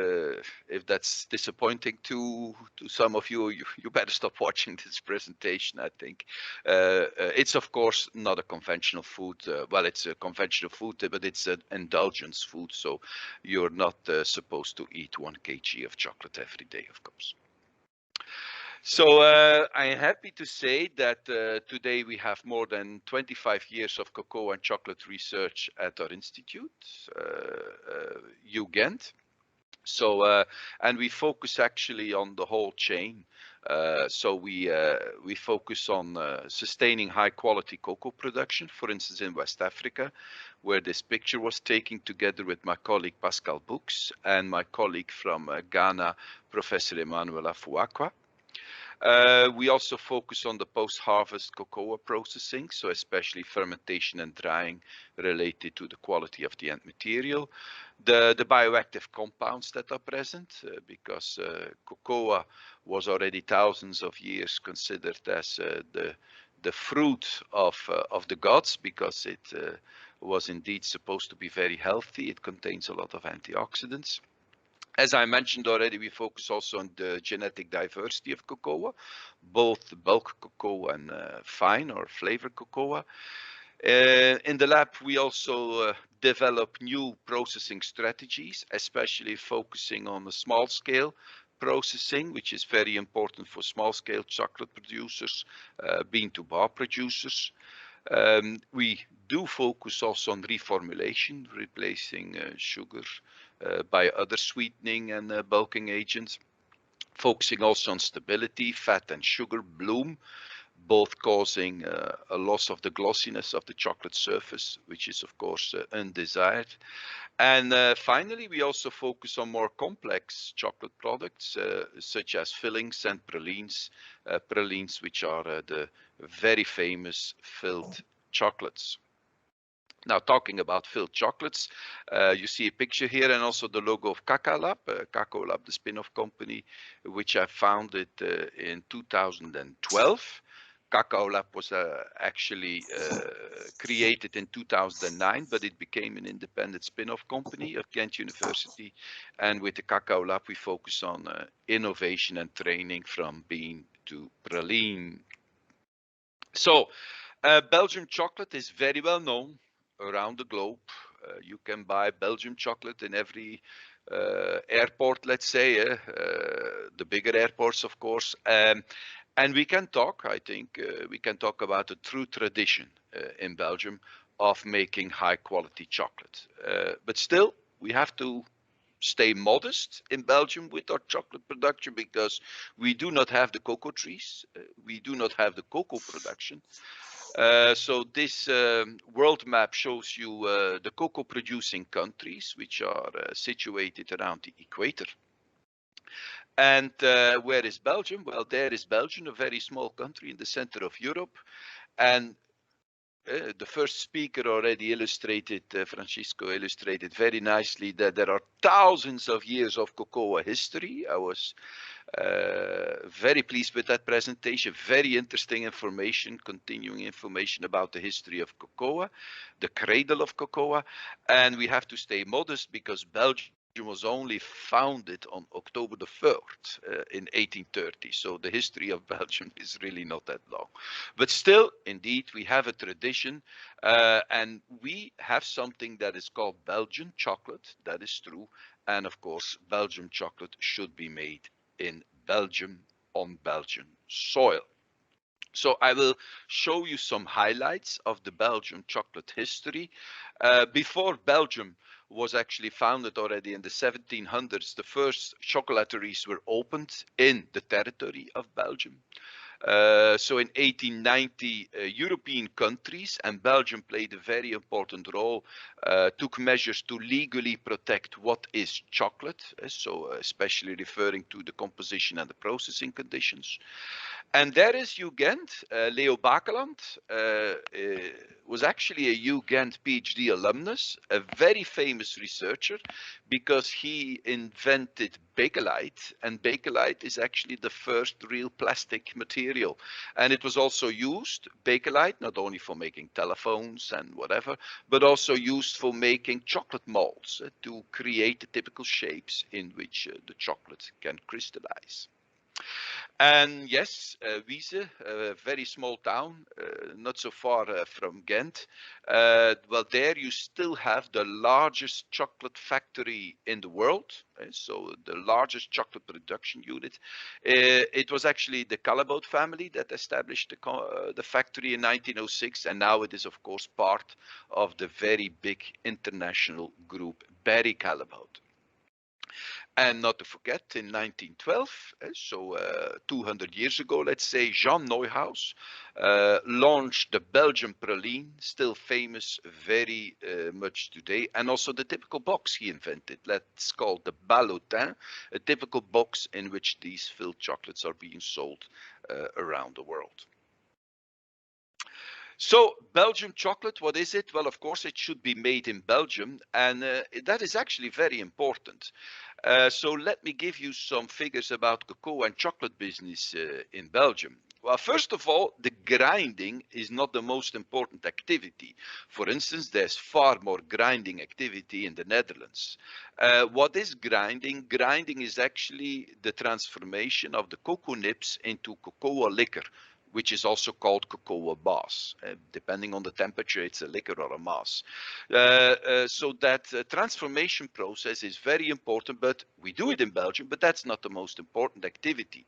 that's disappointing to some of you, you better stop watching this presentation, I think. It's, of course, not a conventional food. Well, it's a conventional food, but it's an indulgence food. So you're not supposed to eat 1 kg of chocolate every day, of course. So I'm happy to say that today we have more than 25 years of cocoa and chocolate research at our institute, UGent. So, and we focus actually on the whole chain. So we focus on sustaining high quality cocoa production, for instance, in West Africa, where this picture was taken together with my colleague Pascal Bux and my colleague from Ghana, Professor Emmanuel Afuakwa. We also focus on the post-harvest cocoa processing, so especially fermentation and drying related to the quality of the end material. The bioactive compounds that are present, because cocoa was already thousands of years considered as the fruit of the gods, because it was indeed supposed to be very healthy. It contains a lot of antioxidants. As I mentioned already, we focus also on the genetic diversity of cocoa, both bulk cocoa and fine or flavored cocoa. In the lab, we also develop new processing strategies, especially focusing on the small scale processing, which is very important for small scale chocolate producers, bean to bar producers. We do focus also on reformulation, replacing sugar by other sweetening and bulking agents, focusing also on stability, fat and sugar bloom, both causing a loss of the glossiness of the chocolate surface, which is of course undesired. And finally, we also focus on more complex chocolate products, such as fillings and pralines, which are the very famous filled chocolates. Now, talking about filled chocolates, you see a picture here and also the logo of Cacao Lab, the spin-off company, which I founded in 2012. Cacao Lab was actually created in 2009, but it became an independent spin-off company of Ghent University. And with the Cacao Lab, we focus on innovation and training from bean to praline. So, Belgian chocolate is very well known around the globe. You can buy Belgian chocolate in every airport, let's say, the bigger airports, of course. And we can talk, I think, we can talk about a true tradition in Belgium of making high quality chocolate. But still, we have to stay modest in Belgium with our chocolate production because we do not have the cocoa trees. We do not have the cocoa production. So this world map shows you the cocoa producing countries, which are situated around the equator. And where is Belgium? Well, there is Belgium, a very small country in the center of Europe. And the first speaker already illustrated, Francisco illustrated very nicely that there are thousands of years of cocoa history. I was very pleased with that presentation. Very interesting information, continuing information about the history of cocoa, the cradle of cocoa. And we have to stay modest because Belgium was only founded on October the 3rd in 1830. So the history of Belgium is really not that long. But still, indeed, we have a tradition and we have something that is called Belgian chocolate. That is true. And of course, Belgian chocolate should be made in Belgium on Belgian soil. So I will show you some highlights of the Belgian chocolate history. Before Belgium was actually founded already in the 1700s, the first chocolateries were opened in the territory of Belgium. So in 1890, European countries, and Belgium played a very important role, took measures to legally protect what is chocolate, so especially referring to the composition and the processing conditions. And there is UGent. Leo Bakeland was actually a UGent PhD alumnus, a very famous researcher, because he invented Bakelite, and Bakelite is actually the first real plastic material. And it was also used, Bakelite, not only for making telephones and whatever, but also used for making chocolate molds to create the typical shapes in which the chocolate can crystallize. And yes, Wiese, a very small town, not so far from Ghent. Well, there you still have the largest chocolate factory in the world. So the largest chocolate production unit. It was actually the Callebaut family that established the factory in 1906. And now it is, of course, part of the very big international group, Barry Callebaut. And not to forget, in 1912, so 200 years ago, let's say, Jean Neuhaus launched the Belgian praline, still famous very much today, and also the typical box he invented. Let's call the ballotin, a typical box in which these filled chocolates are being sold around the world. So Belgian chocolate, what is it? Well, of course, it should be made in Belgium, and that is actually very important. So let me give you some figures about cocoa and chocolate business in Belgium. Well, first of all, the grinding is not the most important activity. For instance, there's far more grinding activity in the Netherlands. What is grinding? Grinding is actually the transformation of the cocoa nibs into cocoa liquor, which is also called cocoa mass. Depending on the temperature, it's a liquor or a mass. So that transformation process is very important, but we do it in Belgium, but that's not the most important activity.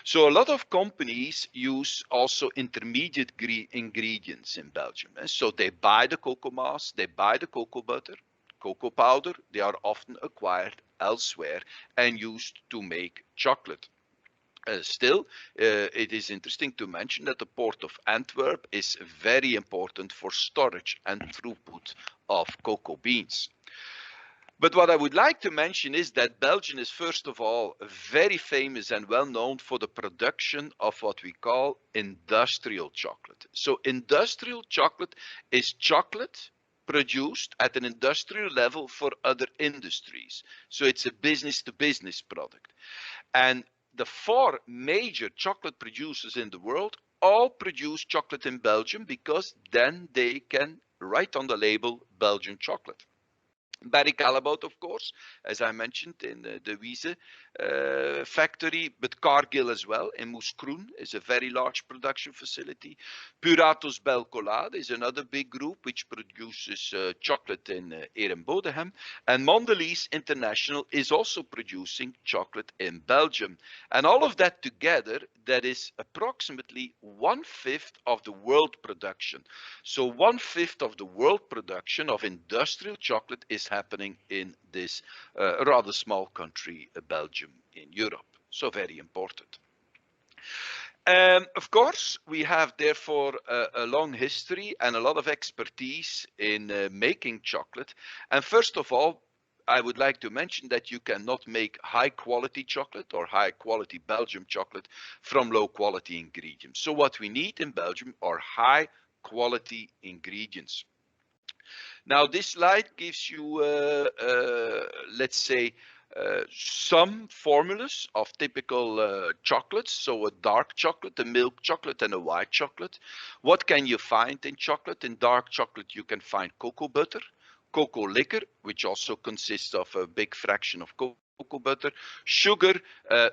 So a lot of companies use also intermediate ingredients in Belgium. So they buy the cocoa mass, they buy the cocoa butter, cocoa powder. They are often acquired elsewhere and used to make chocolate. Still, it is interesting to mention that the port of Antwerp is very important for storage and throughput of cocoa beans. But what I would like to mention is that Belgium is first of all very famous and well known for the production of what we call industrial chocolate. So industrial chocolate is chocolate produced at an industrial level for other industries. So it's a business to business product. And the 4 major chocolate producers in the world all produce chocolate in Belgium because then they can write on the label Belgian chocolate. Barry Callebaut, of course, as I mentioned, in the Wiese factory, but Cargill as well in Moeskroen is a very large production facility. Puratos Belcolade is another big group which produces chocolate in Erembodehem. And Mondelez International is also producing chocolate in Belgium. And all of that together, that is approximately 1/5 of the world production. So 1/5 of the world production of industrial chocolate is happening in this rather small country, Belgium, in Europe. So very important. Of course, we have therefore a long history and a lot of expertise in making chocolate. And first of all, I would like to mention that you cannot make high quality chocolate or high quality Belgium chocolate from low quality ingredients. So what we need in Belgium are high quality ingredients. Now this slide gives you, let's say, some formulas of typical chocolates. So a dark chocolate, a milk chocolate, and a white chocolate. What can you find in chocolate? In dark chocolate, you can find cocoa butter, cocoa liquor, which also consists of a big fraction of cocoa butter, sugar,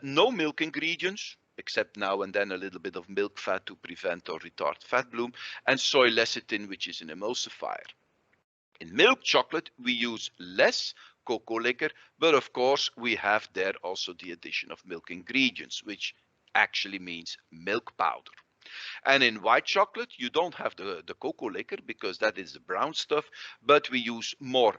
no milk ingredients, except now and then a little bit of milk fat to prevent or retard fat bloom, and soy lecithin, which is an emulsifier. In milk chocolate, we use less cocoa liquor, but of course we have there also the addition of milk ingredients, which actually means milk powder. And in white chocolate, you don't have the cocoa liquor because that is the brown stuff, but we use more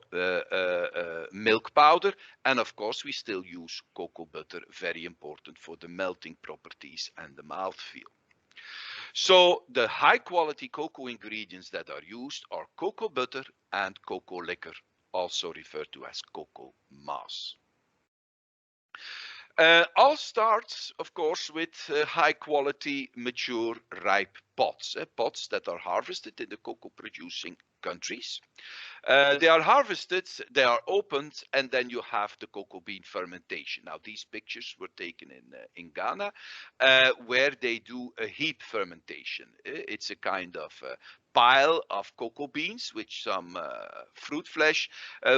milk powder. And of course, we still use cocoa butter, very important for the melting properties and the mouthfeel. So the high quality cocoa ingredients that are used are cocoa butter and cocoa liquor, also referred to as cocoa mass. All starts, of course, with high quality, mature, ripe pods, pods that are harvested in the cocoa producing countries. They are harvested, they are opened, and then you have the cocoa bean fermentation. Now, these pictures were taken in Ghana, where they do a heap fermentation. It's a kind of pile of cocoa beans with some fruit flesh,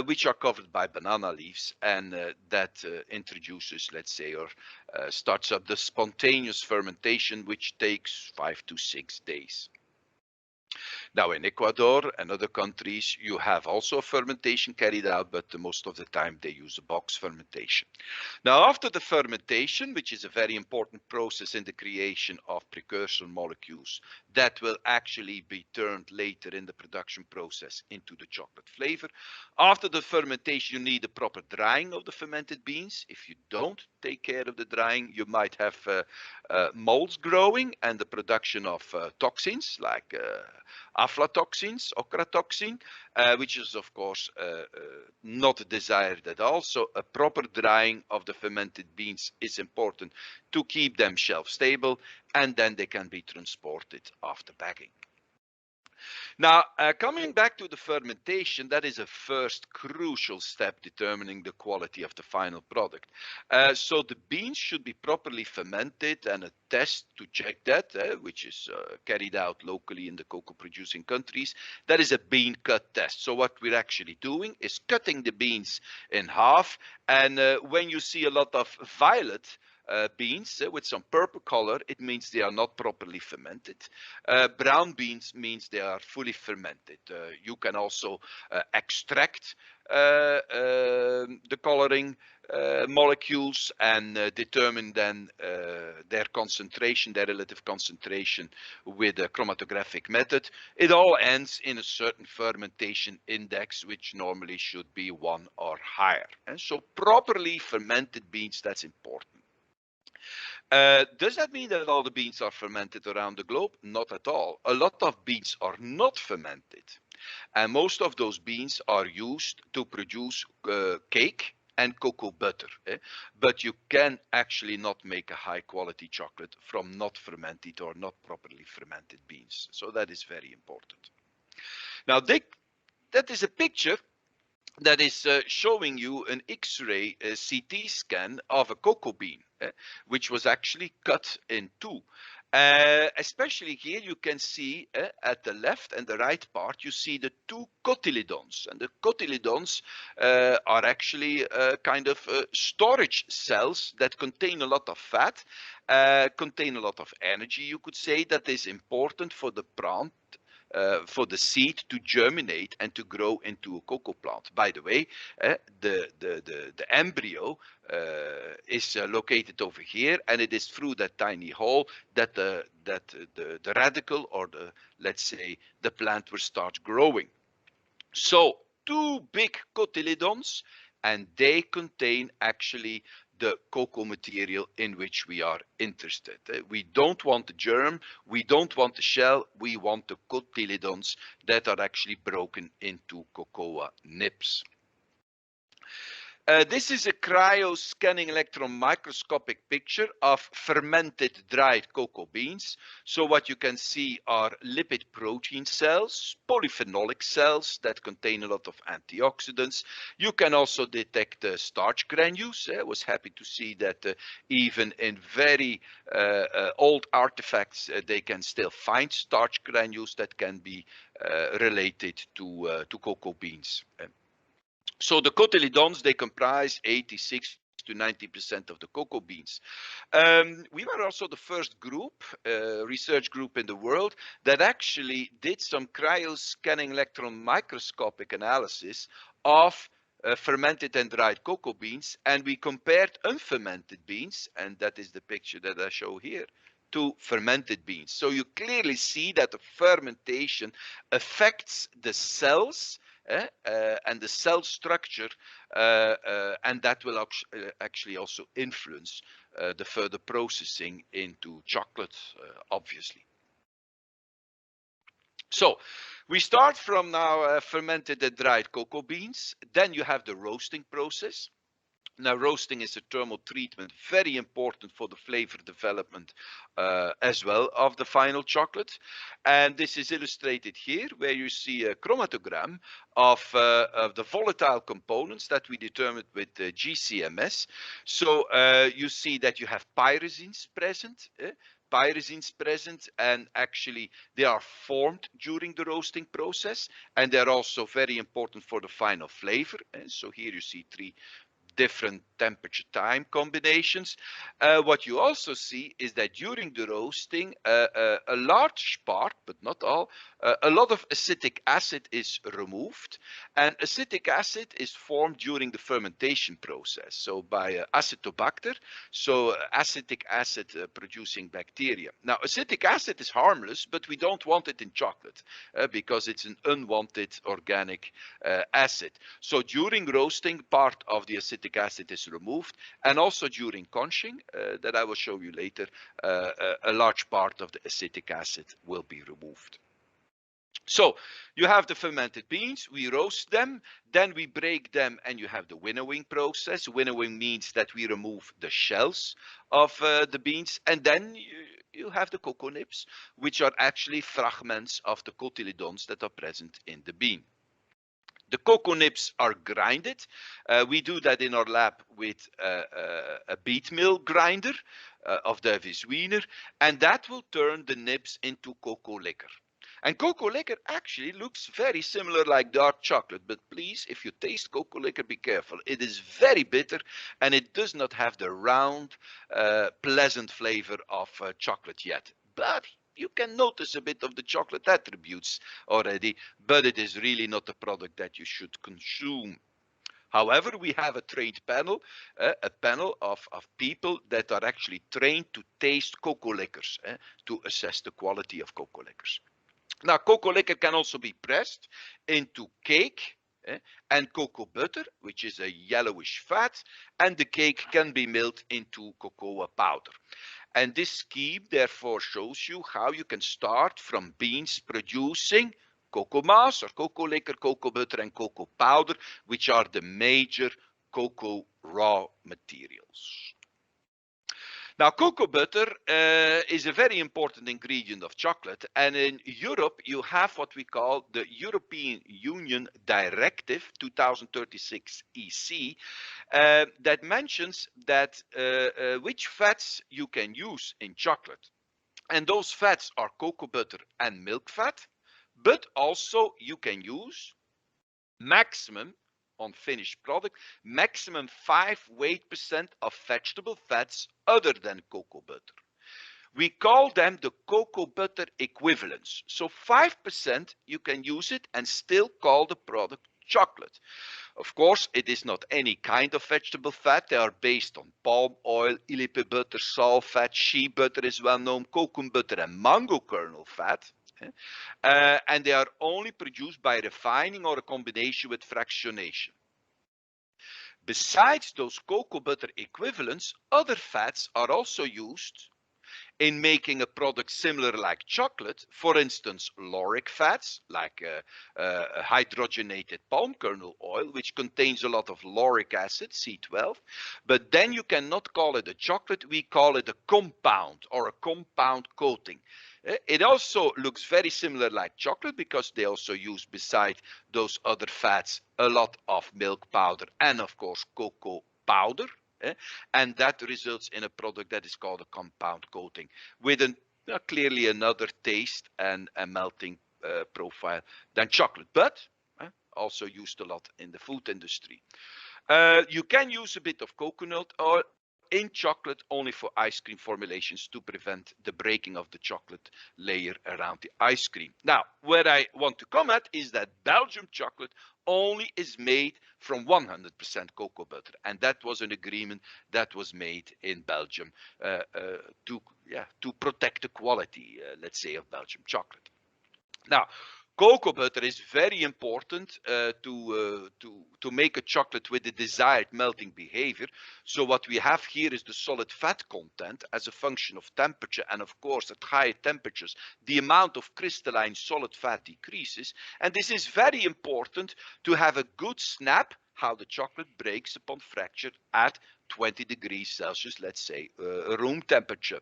which are covered by banana leaves, and that introduces, let's say, or starts up the spontaneous fermentation, which takes 5 to 6 days. Now in Ecuador and other countries, you have also fermentation carried out, but most of the time they use a box fermentation. Now after the fermentation, which is a very important process in the creation of precursor molecules that will actually be turned later in the production process into the chocolate flavor. After the fermentation, you need a proper drying of the fermented beans. If you don't take care of the drying, you might have molds growing and the production of toxins like aflatoxins, ochratoxin, which is of course not desired at all. So a proper drying of the fermented beans is important to keep them shelf stable, and then they can be transported after bagging. Now, coming back to the fermentation, that is a first crucial step determining the quality of the final product. So the beans should be properly fermented, and a test to check that, which is carried out locally in the cocoa producing countries, that is a bean cut test. So what we're actually doing is cutting the beans in half, and when you see a lot of violet beans with some purple color, it means they are not properly fermented. Brown beans means they are fully fermented. You can also extract the coloring molecules and determine then their concentration, their relative concentration with a chromatographic method. It all ends in a certain fermentation index, which normally should be 1 or higher. And so properly fermented beans, that's important. Does that mean that all the beans are fermented around the globe? Not at all. A lot of beans are not fermented. And most of those beans are used to produce cake and cocoa butter. But you can actually not make a high quality chocolate from not fermented or not properly fermented beans. So that is very important. Now, that is a picture that is showing you an X-ray CT scan of a cocoa bean, which was actually cut in two. Especially here, you can see at the left and the right part, you see the two cotyledons. And the cotyledons are actually kind of storage cells that contain a lot of fat, contain a lot of energy, you could say, that is important for the plant. For the seed to germinate and to grow into a cocoa plant. By the way, the embryo is located over here, and it is through that tiny hole that the radicle, or let's say the plant, will start growing. So two big cotyledons, and they contain actually the cocoa material in which we are interested. We don't want the germ, we don't want the shell, we want the cotyledons that are actually broken into cocoa nibs. This is a cryo-scanning electron microscopic picture of fermented dried cocoa beans. So what you can see are lipid protein cells, polyphenolic cells that contain a lot of antioxidants. You can also detect starch granules. I was happy to see that even in very old artifacts, they can still find starch granules that can be related to cocoa beans. So the cotyledons, they comprise 86 to 90% of the cocoa beans. We were also the first group, research group in the world, that actually did some cryo-scanning electron microscopic analysis of fermented and dried cocoa beans, and we compared unfermented beans, and that is the picture that I show here, to fermented beans. So you clearly see that the fermentation affects the cells and the cell structure, and that will actually also influence the further processing into chocolate, obviously. So we start from now fermented and dried cocoa beans. Then you have the roasting process. Now, roasting is a thermal treatment, very important for the flavor development as well of the final chocolate. And this is illustrated here, where you see a chromatogram of the volatile components that we determined with the GCMS. So you see that you have pyrazines present. And actually they are formed during the roasting process, and they're also very important for the final flavor. And so here you see three different temperature time combinations. What you also see is that during the roasting, a large part, but not all, a lot of acetic acid is removed, and acetic acid is formed during the fermentation process. So by Acetobacter, so acetic acid producing bacteria. Now, acetic acid is harmless, but we don't want it in chocolate because it's an unwanted organic acid. So during roasting, part of the acetic acid is removed, and also during conching, that I will show you later, a large part of the acetic acid will be removed. So you have the fermented beans, we roast them, then we break them, and you have the winnowing process. Winnowing means that we remove the shells of the beans, and then you have the cocoa nibs, which are actually fragments of the cotyledons that are present in the bean. The cocoa nibs are grinded. We do that in our lab with a beet mill grinder of Davis Wiener, and that will turn the nibs into cocoa liquor. And cocoa liquor actually looks very similar like dark chocolate, but please, if you taste cocoa liquor, be careful. It is very bitter, and it does not have the round, pleasant flavor of chocolate yet. But you can notice a bit of the chocolate attributes already, but it is really not a product that you should consume. However, we have a trained panel, a panel of people that are actually trained to taste cocoa liquors, to assess the quality of cocoa liquors. Now, cocoa liquor can also be pressed into cake and cocoa butter, which is a yellowish fat, and the cake can be milled into cocoa powder. And this scheme therefore shows you how you can start from beans producing cocoa mass or cocoa liquor, cocoa butter and cocoa powder, which are the major cocoa raw materials. Now, cocoa butter is a very important ingredient of chocolate, and in Europe you have what we call the European Union Directive 2036 EC that mentions that which fats you can use in chocolate. And those fats are cocoa butter and milk fat, but also you can use maximum on finished product, maximum 5 weight% of vegetable fats other than cocoa butter. We call them the cocoa butter equivalents. So 5% you can use it and still call the product chocolate. Of course, it is not any kind of vegetable fat. They are based on palm oil, illipe butter, salt fat, shea butter is well known, cocoa butter and mango kernel fat. And they are only produced by refining or a combination with fractionation. Besides those cocoa butter equivalents, other fats are also used in making a product similar like chocolate. For instance, lauric fats, like hydrogenated palm kernel oil, which contains a lot of lauric acid, C12. But then you cannot call it a chocolate, we call it a compound or a compound coating. It also looks very similar like chocolate because they also use, beside those other fats, a lot of milk powder and of course cocoa powder. And that results in a product that is called a compound coating with clearly another taste and a melting profile than chocolate, but also used a lot in the food industry. You can use a bit of coconut oil in chocolate only for ice cream formulations to prevent the breaking of the chocolate layer around the ice cream. Now, where I want to come at is that Belgium chocolate only is made from 100% cocoa butter, and that was an agreement that was made in Belgium to protect the quality, let's say, of Belgium chocolate. Now, cocoa butter is very important to make a chocolate with the desired melting behavior. So what we have here is the solid fat content as a function of temperature, and of course at higher temperatures the amount of crystalline solid fat decreases, and this is very important to have a good snap how the chocolate breaks upon fracture at 20 degrees Celsius, let's say room temperature.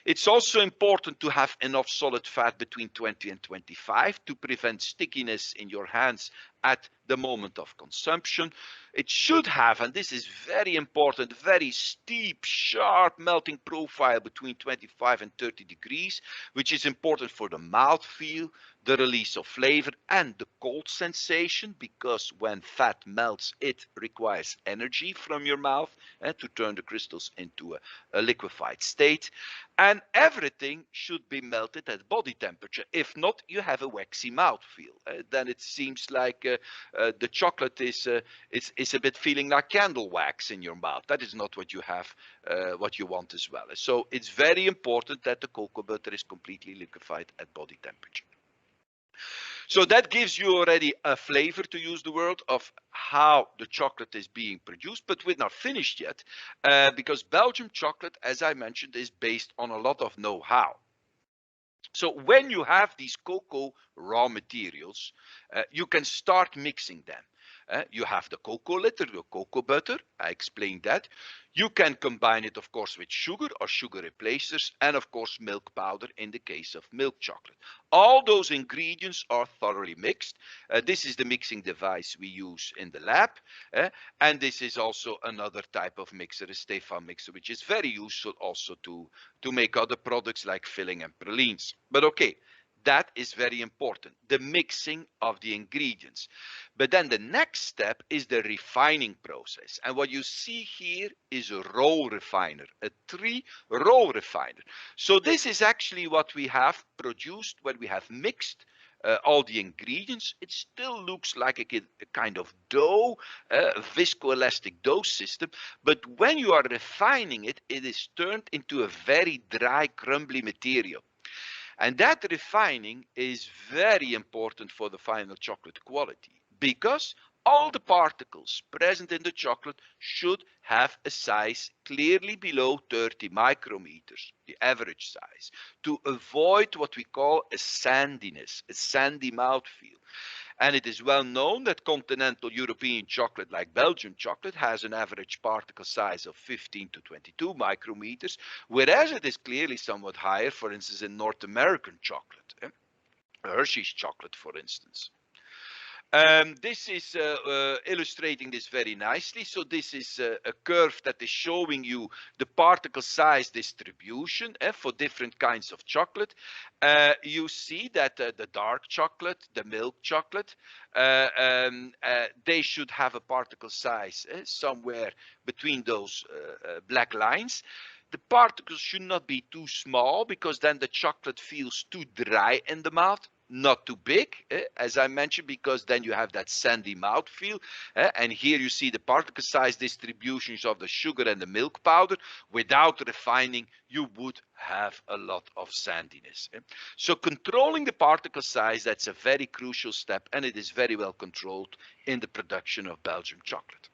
It's also important to have enough solid fat between 20 and 25 to prevent stickiness in your hands at the moment of consumption. It should have, and this is very important, very steep, sharp melting profile between 25 and 30 degrees, which is important for the mouthfeel, the release of flavor, and the cold sensation, because when fat melts, it requires energy from your mouth to turn the crystals into a liquefied state. And everything should be melted at body temperature. If not, you have a waxy mouthfeel. Then it seems like the chocolate is a bit feeling like candle wax in your mouth. That is not what you have, what you want as well. So it's very important that the cocoa butter is completely liquefied at body temperature. So that gives you already a flavor, to use the word, of how the chocolate is being produced, but we're not finished yet, because Belgium chocolate, as I mentioned, is based on a lot of know-how. So when you have these cocoa raw materials, you can start mixing them. You have the cocoa litter, the cocoa butter, I explained that. You can combine it, of course, with sugar or sugar replacers, and of course milk powder in the case of milk chocolate. All those ingredients are thoroughly mixed. This is the mixing device we use in the lab, and this is also another type of mixer, a Stefan mixer, which is very useful also to make other products like filling and pralines. But okay, that is very important, the mixing of the ingredients. But then the next step is the refining process. And what you see here is a roll refiner, a 3-roll refiner. So this is actually what we have produced when we have mixed all the ingredients. It still looks like a kind of dough, viscoelastic dough system. But when you are refining it, it is turned into a very dry, crumbly material. And that refining is very important for the final chocolate quality, because all the particles present in the chocolate should have a size clearly below 30 micrometers, the average size, to avoid what we call a sandiness, a sandy mouthfeel. And it is well known that continental European chocolate, like Belgian chocolate, has an average particle size of 15 to 22 micrometers, whereas it is clearly somewhat higher, for instance, in North American chocolate, Hershey's chocolate, for instance. This is illustrating this very nicely. So this is a curve that is showing you the particle size distribution for different kinds of chocolate. You see that the dark chocolate, the milk chocolate, they should have a particle size somewhere between those black lines. The particles should not be too small, because then the chocolate feels too dry in the mouth. Not too big, as I mentioned, because then you have that sandy mouthfeel. And here you see the particle size distributions of the sugar and the milk powder. Without refining, you would have a lot of sandiness. So controlling the particle size, that's a very crucial step, and it is very well controlled in the production of Belgian chocolate.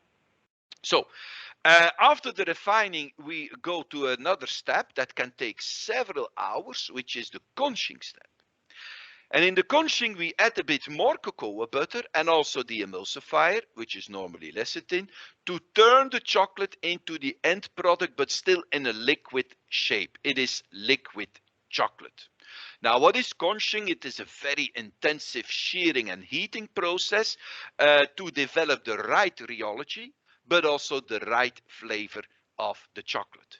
So after the refining, we go to another step that can take several hours, which is the conching step. And in the conching, we add a bit more cocoa butter and also the emulsifier, which is normally lecithin, to turn the chocolate into the end product, but still in a liquid shape. It is liquid chocolate. Now, what is conching? It is a very intensive shearing and heating process to develop the right rheology, but also the right flavor of the chocolate.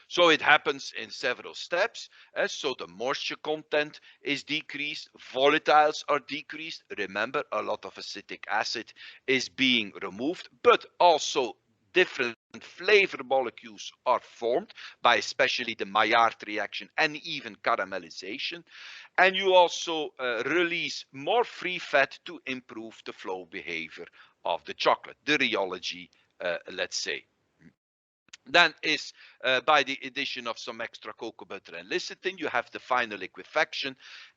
So it happens in several steps. So the moisture content is decreased, volatiles are decreased. Remember, a lot of acetic acid is being removed, but also different flavor molecules are formed by especially the Maillard reaction and even caramelization. And you also release more free fat to improve the flow behavior of the chocolate, the rheology, let's say. Then is by the addition of some extra cocoa butter and lecithin, you have the final liquefaction,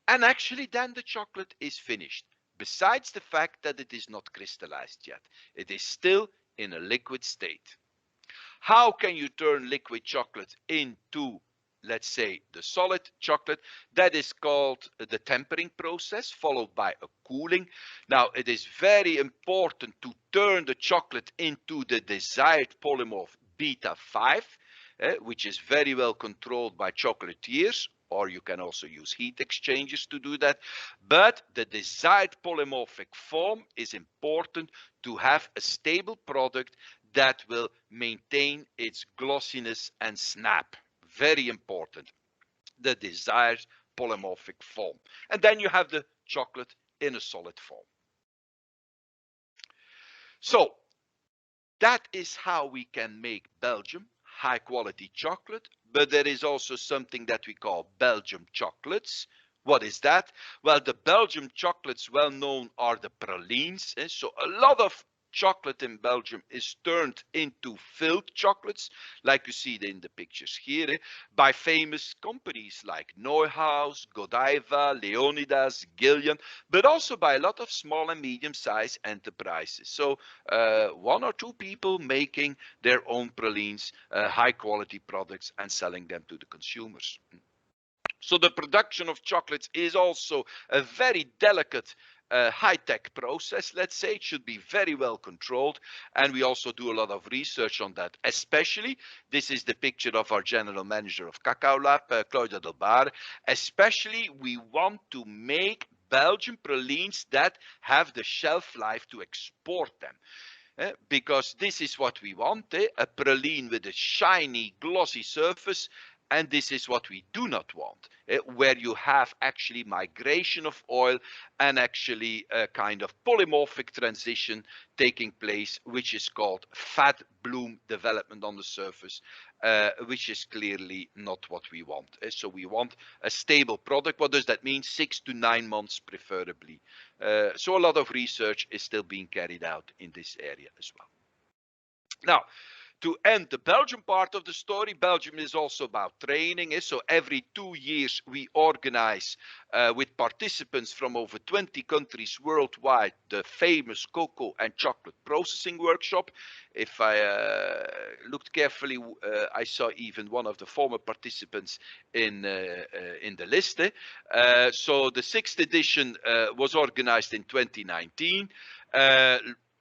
and actually then the chocolate is finished. Besides the fact that it is not crystallized yet, it is still in a liquid state. How can you turn liquid chocolate into, let's say, the solid chocolate? That is called the tempering process, followed by a cooling. Now, it is very important to turn the chocolate into the desired polymorph beta 5, which is very well controlled by chocolatiers, or you can also use heat exchangers to do that. But the desired polymorphic form is important to have a stable product that will maintain its glossiness and snap. Very important, the desired polymorphic form. And then you have the chocolate in a solid form. So that is how we can make Belgium high quality chocolate, but there is also something that we call Belgium chocolates. What is that? Well, the Belgium chocolates, well known, are the pralines. So a lot of chocolate in Belgium is turned into filled chocolates, like you see in the pictures here, by famous companies like Neuhaus, Godiva, Leonidas, Gillian, but also by a lot of small and medium-sized enterprises. So one or two people making their own pralines, high-quality products, and selling them to the consumers. So the production of chocolates is also a very delicate high-tech process, let's say. It should be very well controlled, and we also do a lot of research on that. Especially, this is the picture of our general manager of Cacao Lab, Claudia Del Bar. Especially, we want to make Belgian pralines that have the shelf life to export them. Because this is what we want, a praline with a shiny, glossy surface. And this is what we do not want, where you have actually migration of oil and actually a kind of polymorphic transition taking place, which is called fat bloom development on the surface, which is clearly not what we want. So we want a stable product. What does that mean? 6 to 9 months preferably. So a lot of research is still being carried out in this area as well. Now, To end the Belgian part of the story, Belgium is also about training. So every 2 years we organize with participants from over 20 countries worldwide the famous cocoa and chocolate processing workshop. If I looked carefully, I saw even one of the former participants in the list. So the 6th edition was organized in 2019.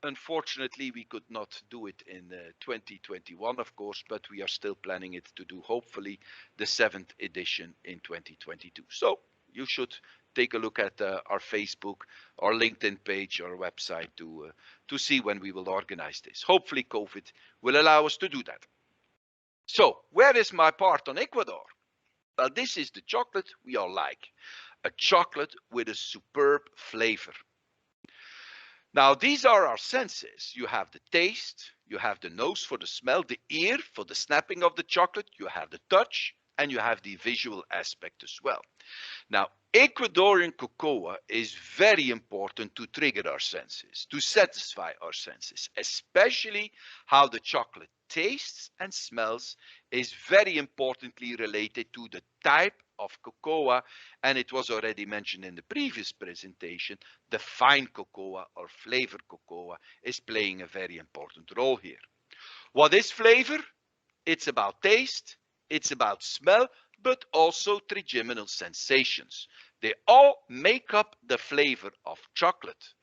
Unfortunately, we could not do it in 2021, of course, but we are still planning it to do, hopefully, the 7th edition in 2022. So you should take a look at our Facebook, our LinkedIn page, our website to see when we will organize this. Hopefully, COVID will allow us to do that. So where is my part on Ecuador? Well, this is the chocolate we all like. A chocolate with a superb flavor. Now, these are our senses. You have the taste, you have the nose for the smell, the ear for the snapping of the chocolate, you have the touch, and you have the visual aspect as well. Now, Ecuadorian cocoa is very important to trigger our senses, to satisfy our senses, especially how the chocolate tastes and smells is very importantly related to the type of cocoa, and it was already mentioned in the previous presentation, the fine cocoa or flavor cocoa is playing a very important role here. What is flavor? It's about taste, it's about smell, but also trigeminal sensations. They all make up the flavor of chocolate,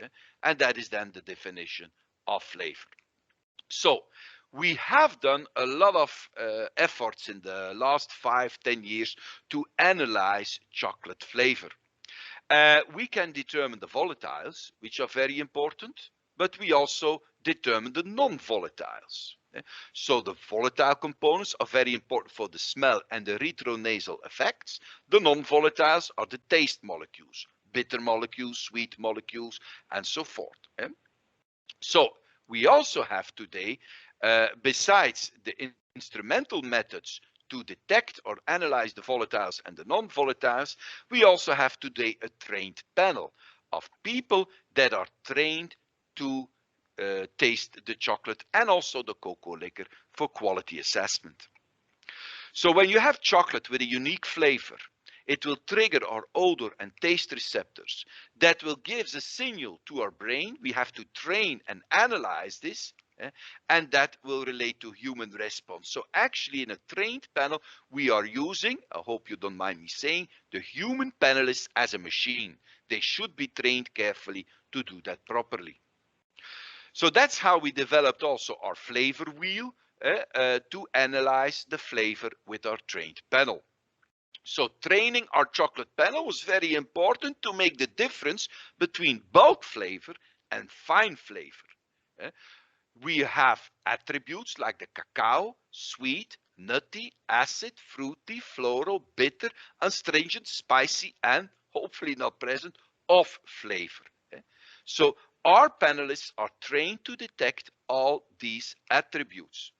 and that is then the definition of flavor. So we have done a lot of efforts in the last 5-10 years to analyze chocolate flavor. We can determine the volatiles, which are very important, but we also determine the non-volatiles. So the volatile components are very important for the smell and the retronasal effects. The non-volatiles are the taste molecules, bitter molecules, sweet molecules, and so forth. So we also have today, besides the instrumental methods to detect or analyze the volatiles and the non-volatiles, we also have today a trained panel of people that are trained to taste the chocolate and also the cocoa liquor for quality assessment. So when you have chocolate with a unique flavor, it will trigger our odor and taste receptors that will give a signal to our brain. We have to train and analyze this, and that will relate to human response. So actually in a trained panel, we are using, I hope you don't mind me saying, the human panelists as a machine. They should be trained carefully to do that properly. So that's how we developed also our flavor wheel to analyze the flavor with our trained panel. So training our chocolate panel was very important to make the difference between bulk flavor and fine flavor. We have attributes like the cacao, sweet, nutty, acid, fruity, floral, bitter, astringent, spicy, and hopefully not present, off flavor. So our panelists are trained to detect all these attributes.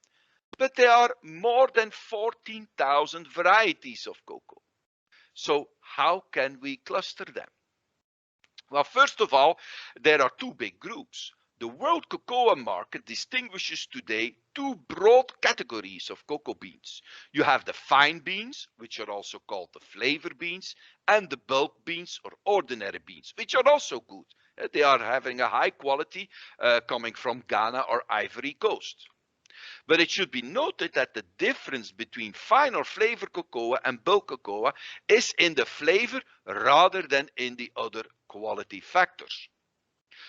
But there are more than 14,000 varieties of cocoa. So how can we cluster them? Well, first of all, there are two big groups. The world cocoa market distinguishes today two broad categories of cocoa beans. You have the fine beans, which are also called the flavor beans, and the bulk beans or ordinary beans, which are also good. They are having a high quality coming from Ghana or Ivory Coast. But it should be noted that the difference between fine or flavor cocoa and bulk cocoa is in the flavor rather than in the other quality factors.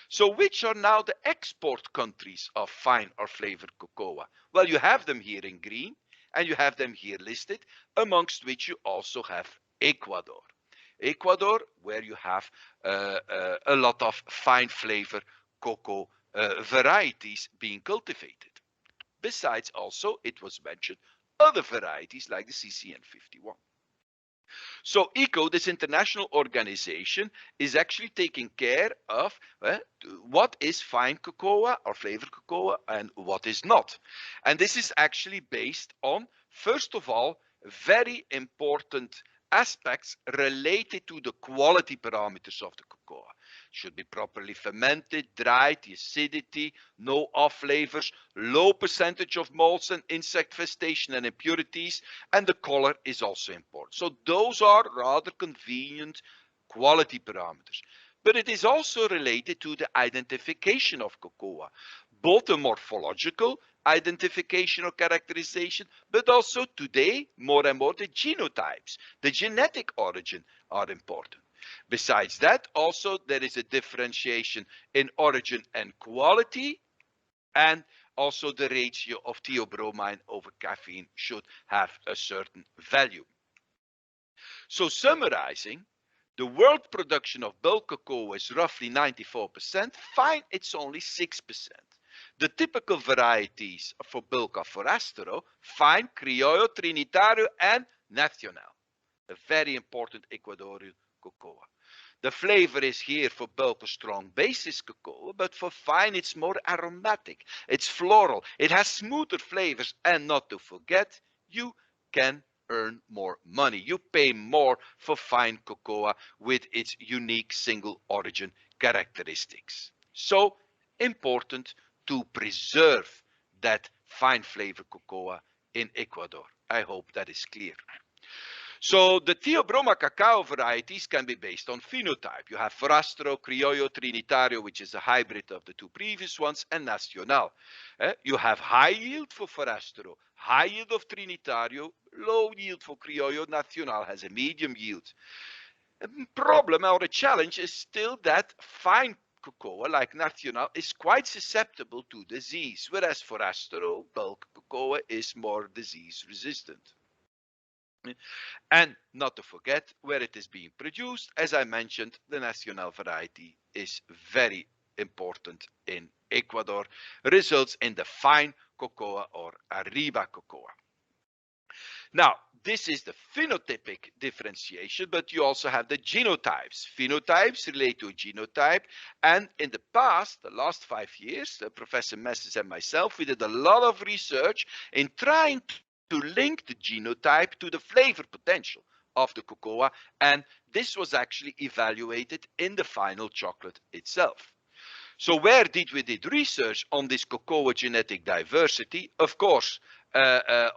So which are now the export countries of fine or flavored cocoa? Well, you have them here in green and you have them here listed, amongst which you also have Ecuador. Ecuador, where you have a lot of fine flavor cocoa varieties being cultivated. Besides also, it was mentioned, other varieties like the CCN51. So ECO, this international organization, is actually taking care of what is fine cocoa or flavored cocoa and what is not. And this is actually based on, first of all, very important aspects related to the quality parameters of the cocoa. should be properly fermented, dried, the acidity, no off flavors, low percentage of molds and insect infestation and impurities, and the color is also important. So those are rather convenient quality parameters. But it is also related to the identification of cocoa, both the morphological identification or characterization, but also today more and more the genotypes, the genetic origin are important. Besides that, also there is a differentiation in origin and quality, and also the ratio of theobromine over caffeine should have a certain value. So summarizing, the world production of bulk cocoa is roughly 94%. Fine, it's only 6%. The typical varieties for bulk are Forastero, Fine, Criollo, Trinitario, and Nacional. A very important Ecuadorian cocoa. The flavor is here for bulk a strong basis cocoa, but for fine it's more aromatic. It's floral. It has smoother flavors, and not to forget, you can earn more money. You pay more for fine cocoa with its unique single origin characteristics. So important to preserve that fine flavor cocoa in Ecuador. I hope that is clear. So the Theobroma cacao varieties can be based on phenotype. You have Forastero, Criollo, Trinitario, which is a hybrid of the two previous ones, and Nacional. You have high yield for Forastero, high yield of Trinitario, low yield for Criollo. Nacional has a medium yield. A problem or a challenge is still that fine cocoa, like Nacional, is quite susceptible to disease, whereas Forastero, bulk cocoa, is more disease resistant. And not to forget where it is being produced. As I mentioned, the Nacional variety is very important in Ecuador, results in the fine cocoa or Arriba cocoa. Now, this is the phenotypic differentiation, but you also have the genotypes. Phenotypes relate to a genotype, and in the past, the last 5 years, Professor Messes and myself, we did a lot of research in trying to link the genotype to the flavor potential of the cocoa, and this was actually evaluated in the final chocolate itself. So where did we do research on this cocoa genetic diversity? Of course,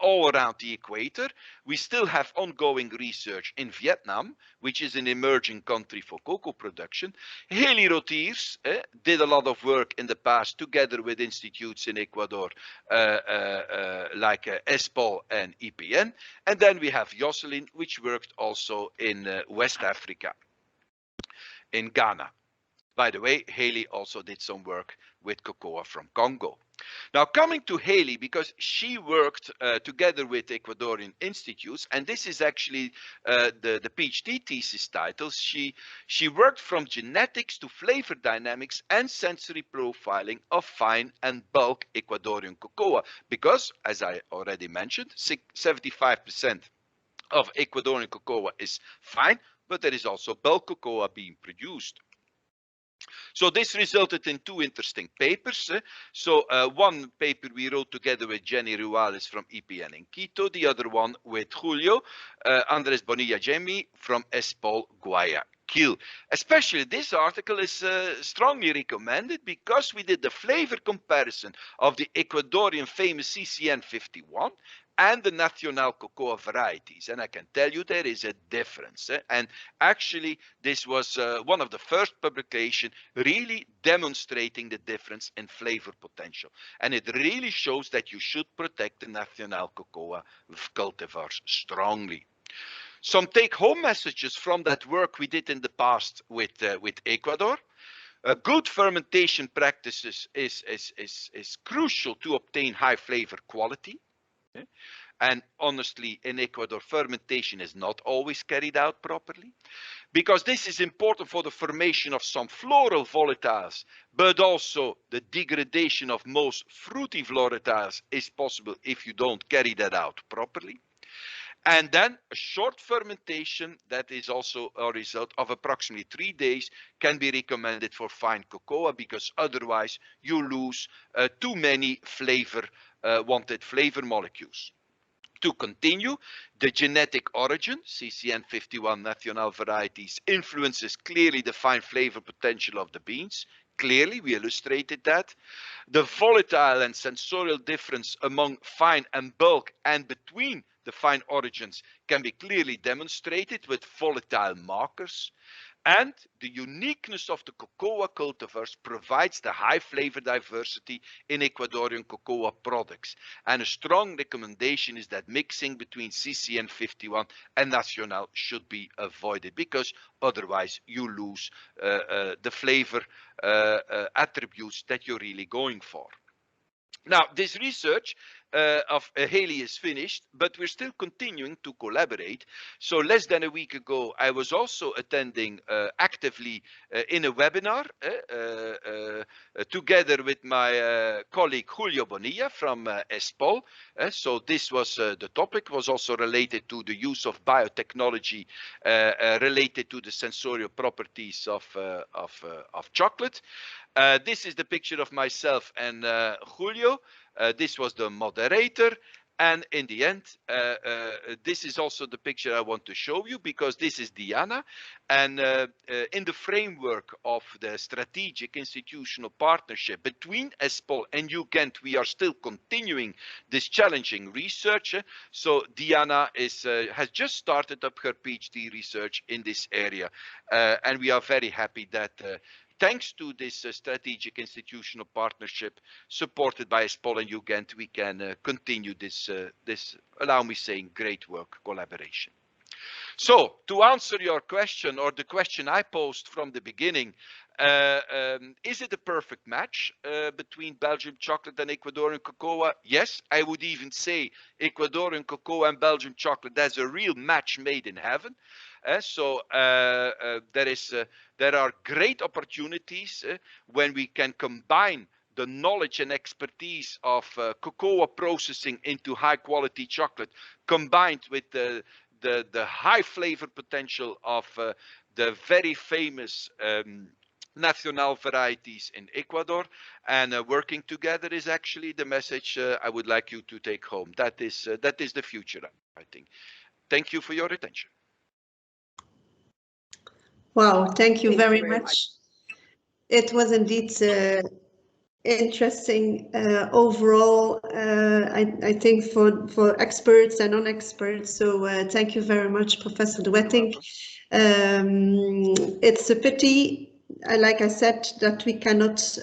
all around the equator. We still have ongoing research in Vietnam, which is an emerging country for cocoa production. Haley Rotiers did a lot of work in the past together with institutes in Ecuador like ESPOL and EPN. And then we have Jocelyn, which worked also in West Africa, in Ghana. By the way, Haley also did some work with cocoa from Congo. Now coming to Haley, because she worked together with Ecuadorian institutes, and this is actually the PhD thesis title. She worked from genetics to flavor dynamics and sensory profiling of fine and bulk Ecuadorian cocoa, because as I already mentioned, 75% of Ecuadorian cocoa is fine, but there is also bulk cocoa being produced. So this resulted in 2 interesting papers. So one paper we wrote together with Jenny Ruales from EPN in Quito, the other one with Julio Andres Bonilla-Jemi from ESPOL Guayaquil. Especially this article is strongly recommended because we did the flavor comparison of the Ecuadorian famous CCN 51 and the Nacional cocoa varieties. And I can tell you there is a difference. And actually, this was one of the first publications really demonstrating the difference in flavor potential. And it really shows that you should protect the Nacional cocoa cultivars strongly. Some take-home messages from that work we did in the past with Ecuador. Good fermentation practices is crucial to obtain high flavor quality. And honestly, in Ecuador, fermentation is not always carried out properly, because this is important for the formation of some floral volatiles, but also the degradation of most fruity volatiles is possible if you don't carry that out properly. And then a short fermentation that is also a result of approximately 3 days can be recommended for fine cocoa, because otherwise you lose too many wanted flavor molecules. To continue, the genetic origin, CCN51 national varieties, influences clearly the fine flavor potential of the beans. Clearly, we illustrated that. The volatile and sensorial difference among fine and bulk and between the fine origins can be clearly demonstrated with volatile markers. And the uniqueness of the cocoa cultivars provides the high flavor diversity in Ecuadorian cocoa products. And a strong recommendation is that mixing between CCN51 and Nacional should be avoided, because otherwise you lose the flavor attributes that you're really going for. Now, this research of Haley is finished, but we're still continuing to collaborate. So less than a week ago, I was also attending actively in a webinar together with my colleague Julio Bonilla from ESPOL. So this was the topic was also related to the use of biotechnology related to the sensorial properties of chocolate. This is the picture of myself and Julio. This was the moderator. And in the end, this is also the picture I want to show you, because this is Diana. And in the framework of the strategic institutional partnership between ESPOL and UGent, we are still continuing this challenging research. So Diana has just started up her PhD research in this area. And we are very happy that thanks to this strategic institutional partnership supported by ESPOL and UGent, we can continue this, allow me saying, great work collaboration. So to answer your question, or the question I posed from the beginning, is it a perfect match between Belgian chocolate and Ecuadorian cocoa? Yes, I would even say Ecuadorian cocoa and Belgian chocolate, that's a real match made in heaven. So there are great opportunities when we can combine the knowledge and expertise of cocoa processing into high quality chocolate, combined with the high flavor potential of the very famous national varieties in Ecuador. And working together is actually the message I would like you to take home. That is the future, I think. Thank you for your attention. Wow, thank you very much. It was indeed interesting overall, I think, for experts and non-experts. So thank you very much, Professor de Wetting. It's a pity, like I said, that we cannot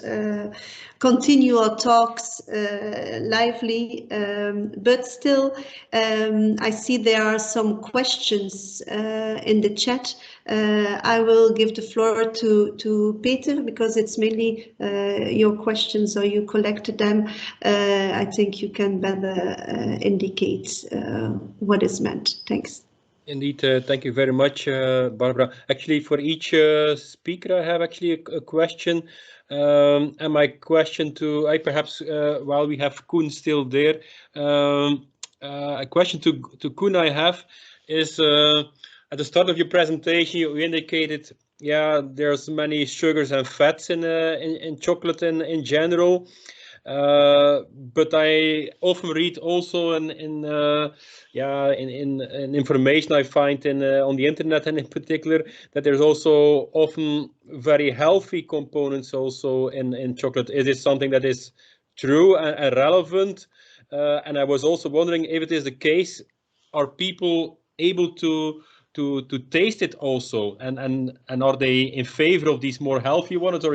continue our talks lively, but still I see there are some questions in the chat. I will give the floor to Peter, because it's mainly your questions, or you collected them. I think you can better indicate what is meant. Thanks. Indeed, thank you very much, Barbara. Actually, for each speaker, I have actually a question. And my question to, perhaps while we have Koen still there, a question to Koen I have is, at the start of your presentation, you indicated, yeah, there's many sugars and fats in chocolate in general. But I often read also in information I find on the internet, and in particular, that there's also often very healthy components also in chocolate. Is it something that is true and relevant? And I was also wondering, if it is the case, are people able to taste it also, and are they in favor of these more healthy ones, or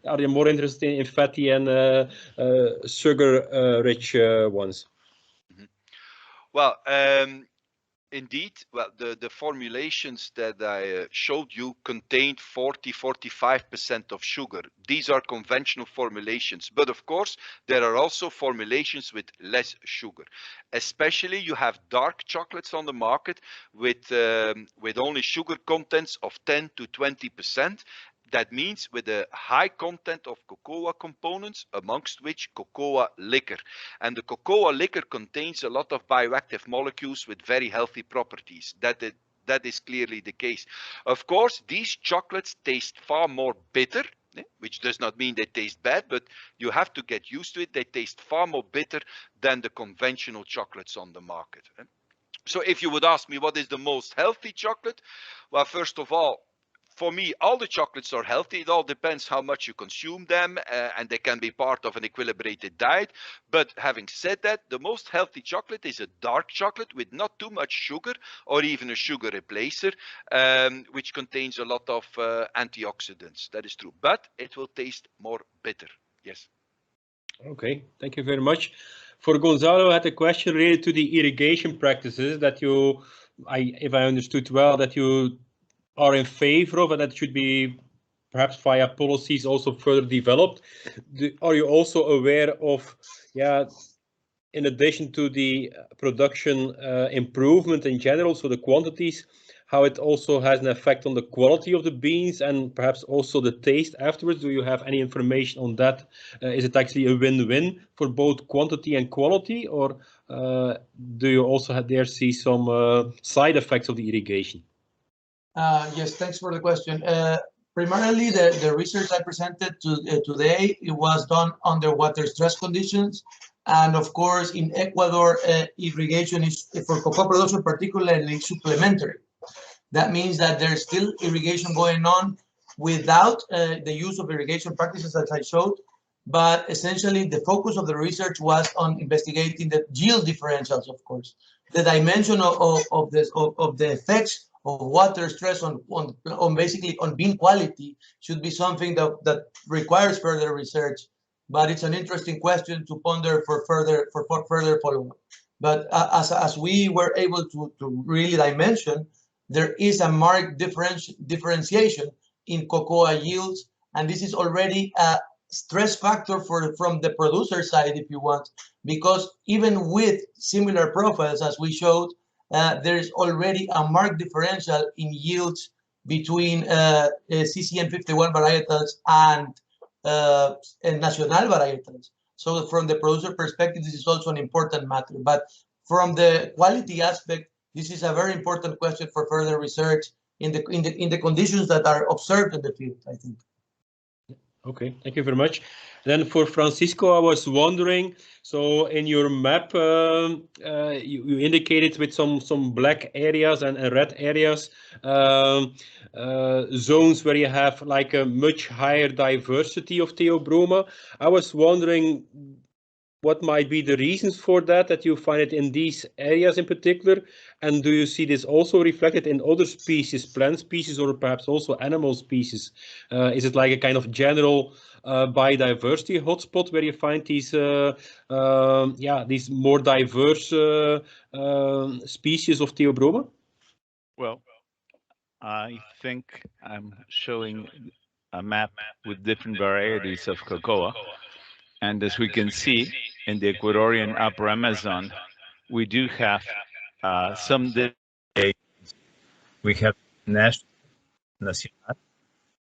are they more interested in fatty and sugar rich ones? Mm-hmm. Well, indeed, well, the formulations that I showed you contained 40–45% of sugar. These are conventional formulations, but of course there are also formulations with less sugar. Especially you have dark chocolates on the market with only sugar contents of 10–20%. That means with a high content of cocoa components, amongst which cocoa liquor. And the cocoa liquor contains a lot of bioactive molecules with very healthy properties. That is clearly the case. Of course, these chocolates taste far more bitter which does not mean they taste bad, but you have to get used to it. They taste far more bitter than the conventional chocolates on the market. So if you would ask me what is the most healthy chocolate, well, first of all, for me, all the chocolates are healthy. It all depends how much you consume them, and they can be part of an equilibrated diet. But having said that, the most healthy chocolate is a dark chocolate with not too much sugar or even a sugar replacer, which contains a lot of antioxidants. That is true, but it will taste more bitter. Yes. Okay, thank you very much. For Gonzalo, I had a question related to the irrigation practices that you, if I understood well, that you are in favor of, and that should be perhaps via policies also further developed. Are you also aware of, in addition to the production improvement in general, so the quantities, how it also has an effect on the quality of the beans and perhaps also the taste afterwards? Do you have any information on that? Is it actually a win-win for both quantity and quality, or do you also there see some side effects of the irrigation? Yes, thanks for the question. Primarily, the research I presented today, it was done under water stress conditions. And of course, in Ecuador, irrigation is, for cocoa production particularly, supplementary. That means that there's still irrigation going on without the use of irrigation practices as I showed. But essentially, the focus of the research was on investigating the yield differentials, of course. The dimension of the effects of water stress on basically on bean quality should be something that requires further research, but it's an interesting question to ponder for further follow-up. But as we were able to really dimension, there is a marked differentiation in cocoa yields, and this is already a stress factor from the producer side, if you want, because even with similar profiles as we showed, there's already a marked differential in yields between CCM 51 varietals and national varietals. So from the producer perspective, this is also an important matter. But from the quality aspect, this is a very important question for further research in the conditions that are observed in the field, I think. Okay, thank you very much. Then for Francisco, I was wondering, so in your map, you indicated with some black areas and red areas, zones where you have like a much higher diversity of Theobroma. I was wondering what might be the reasons for that you find it in these areas in particular, and do you see this also reflected in other species, plant species, or perhaps also animal species? Is it like a kind of general biodiversity hotspot where you find these these more diverse species of Theobroma? Well, I think I'm showing a map with different varieties of cocoa. And as we can see, in the Ecuadorian Upper Amazon, we do have some different. We have National,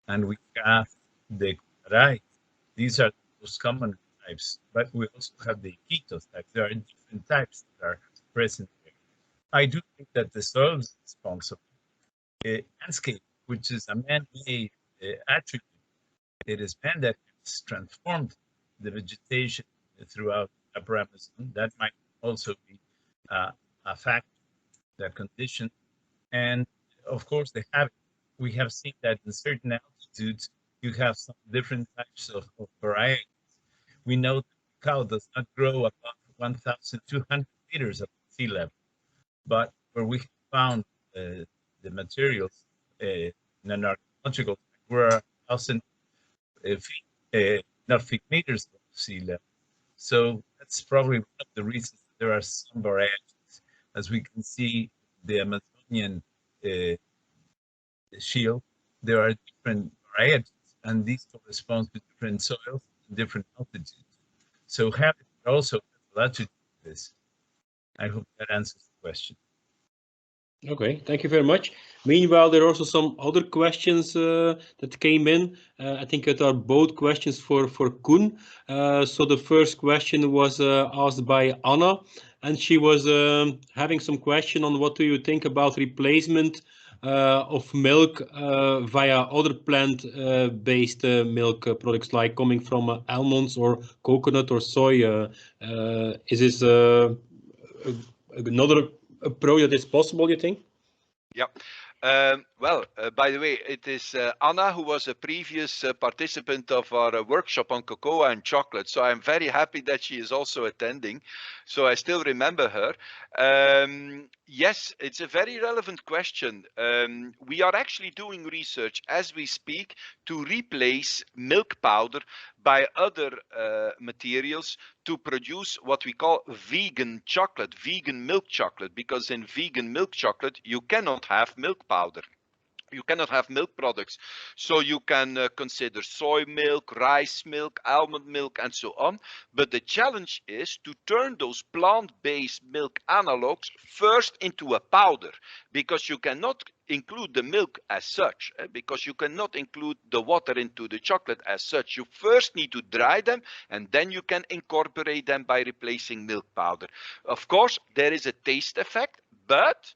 and we have the Comparative. These are the most common types, but we also have the Iquitos types. There are different types that are present here. I do think that the soil is responsible. Landscape, which is a man-made attribute, it is man that has transformed the vegetation throughout Upper Amazon. That might also be a factor, that condition. And of course, we have seen that in certain altitudes, you have some different types of varieties. We know that cacao does not grow above 1,200 meters above sea level, but where we found the materials in an archaeological, we're 1,000 feet, not feet, meters above sea level. So that's probably one of the reasons that there are some varieties. As we can see, the Amazonian shield, there are different varieties, and these correspond to different soils and different altitudes. So habitat also has a lot to do with this. I hope that answers the question. Okay, thank you very much. Meanwhile, there are also some other questions that came in. I think that are both questions for Koen. So the first question was asked by Anna, and she was having some question on what do you think about replacement of milk via other plant-based milk products, like coming from almonds or coconut or soy. Is this another approach that is possible, you think? Yeah. Well, by the way, it is Anna who was a previous participant of our workshop on cocoa and chocolate. So I'm very happy that she is also attending. So I still remember her. Yes, it's a very relevant question. We are actually doing research as we speak to replace milk powder by other materials to produce what we call vegan chocolate, vegan milk chocolate, because in vegan milk chocolate, you cannot have milk powder. You cannot have milk products. So you can consider soy milk, rice milk, almond milk, and so on. But the challenge is to turn those plant-based milk analogs first into a powder, because you cannot include the milk as such, because you cannot include the water into the chocolate as such. You first need to dry them, and then you can incorporate them by replacing milk powder. Of course, there is a taste effect, but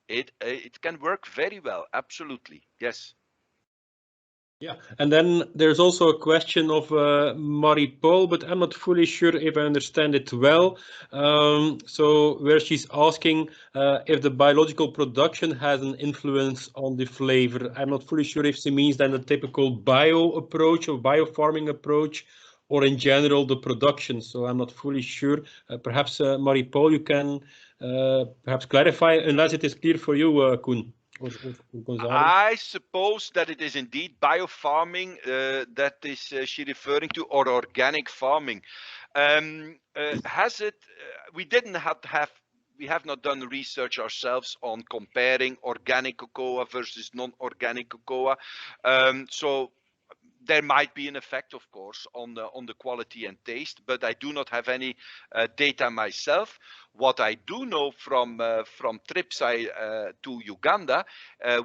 it can work very well. Absolutely, yes. Yeah, and then there's also a question of Marie-Paul, but I'm not fully sure if I understand it well. So where she's asking if the biological production has an influence on the flavor. I'm not fully sure if she means then the typical bio approach or biofarming approach, or in general the production. So I'm not fully sure. Perhaps Marie-Paul, you can perhaps clarify, unless it is clear for you, Koen. Or Gonzalo. I suppose that it is indeed biofarming that is she referring to, or organic farming. Has it? We have not done research ourselves on comparing organic cocoa versus non-organic cocoa. So there might be an effect, of course, on the quality and taste, but I do not have any data myself. What I do know from trips to Uganda,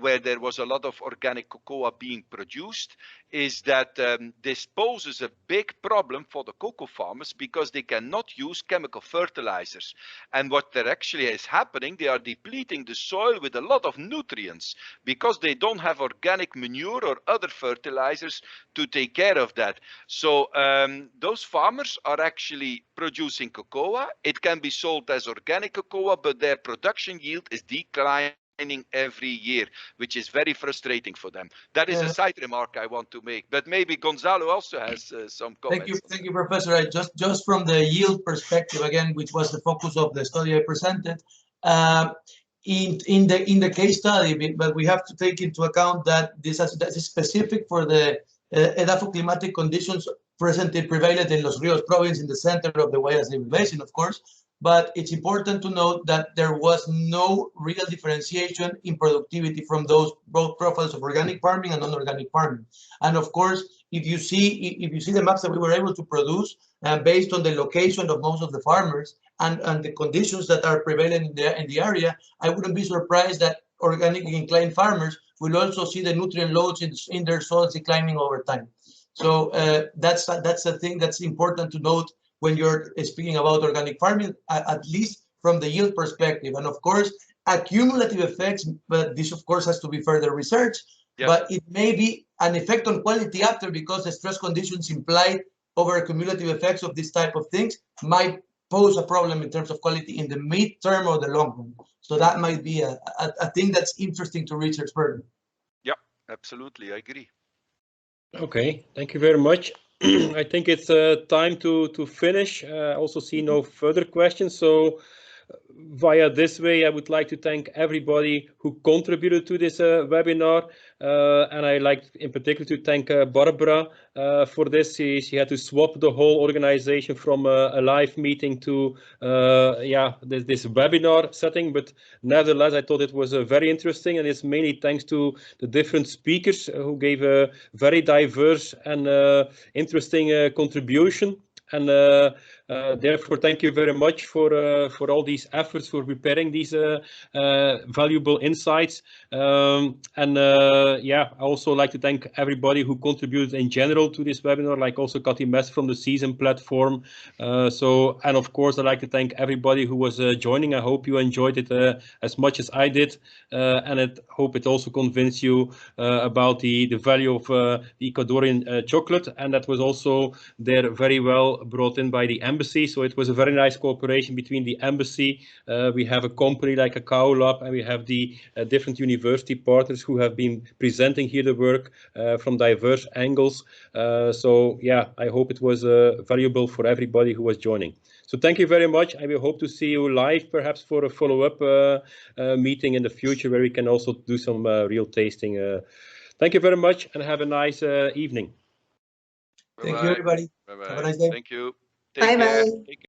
where there was a lot of organic cocoa being produced, is that this poses a big problem for the cocoa farmers because they cannot use chemical fertilizers. And what there actually is happening, they are depleting the soil with a lot of nutrients because they don't have organic manure or other fertilizers to take care of that. So those farmers are actually producing cocoa. It can be sold as organic cocoa, but their production yield is declining every year, which is very frustrating for them. That is a side remark I want to make, but maybe Gonzalo also has some comments. Thank you, Professor. Just from the yield perspective again, which was the focus of the study I presented, in the case study, but we have to take into account that this is specific for the edapoclimatic conditions presently prevalent in Los Rios province in the center of the Guayas River Basin, of course. But it's important to note that there was no real differentiation in productivity from those both profiles of organic farming and non-organic farming. And of course, if you see the maps that we were able to produce, based on the location of most of the farmers and the conditions that are prevalent in the area, I wouldn't be surprised that organically inclined farmers will also see the nutrient loads in their soils declining over time. So that's a thing that's important to note when you're speaking about organic farming, at least from the yield perspective. And of course, accumulative effects, but this of course has to be further researched, yes. But it may be an effect on quality after, because the stress conditions implied over cumulative effects of this type of things might pose a problem in terms of quality in the mid-term or the long run. So that might be a thing that's interesting to research further. Yeah, absolutely, I agree. Okay, thank you very much. I think it's time to finish. I also see no further questions. So via this way, I would like to thank everybody who contributed to this webinar. And I like in particular to thank Barbara for this. She had to swap the whole organization from a live meeting to this webinar setting. But nevertheless, I thought it was very interesting, and it's mainly thanks to the different speakers who gave a very diverse and interesting contribution. And Therefore, thank you very much for all these efforts for preparing these valuable insights. Yeah, I also like to thank everybody who contributed in general to this webinar, like also Cathy Mess from the Season platform. And of course, I'd like to thank everybody who was joining. I hope you enjoyed it as much as I did, and I hope it also convinced you about the value of the Ecuadorian chocolate, and that was also there very well brought in by the embassy. So it was a very nice cooperation between the embassy. We have a company like Cacao Lab, and we have the different university partners who have been presenting here the work from diverse angles. So yeah, I hope it was valuable for everybody who was joining. So thank you very much. I will hope to see you live, perhaps for a follow-up meeting in the future where we can also do some real tasting. Thank you very much and have a nice evening. Thank you, everybody. Bye-bye. Have a nice day. Thank you. Bye-bye. Take care.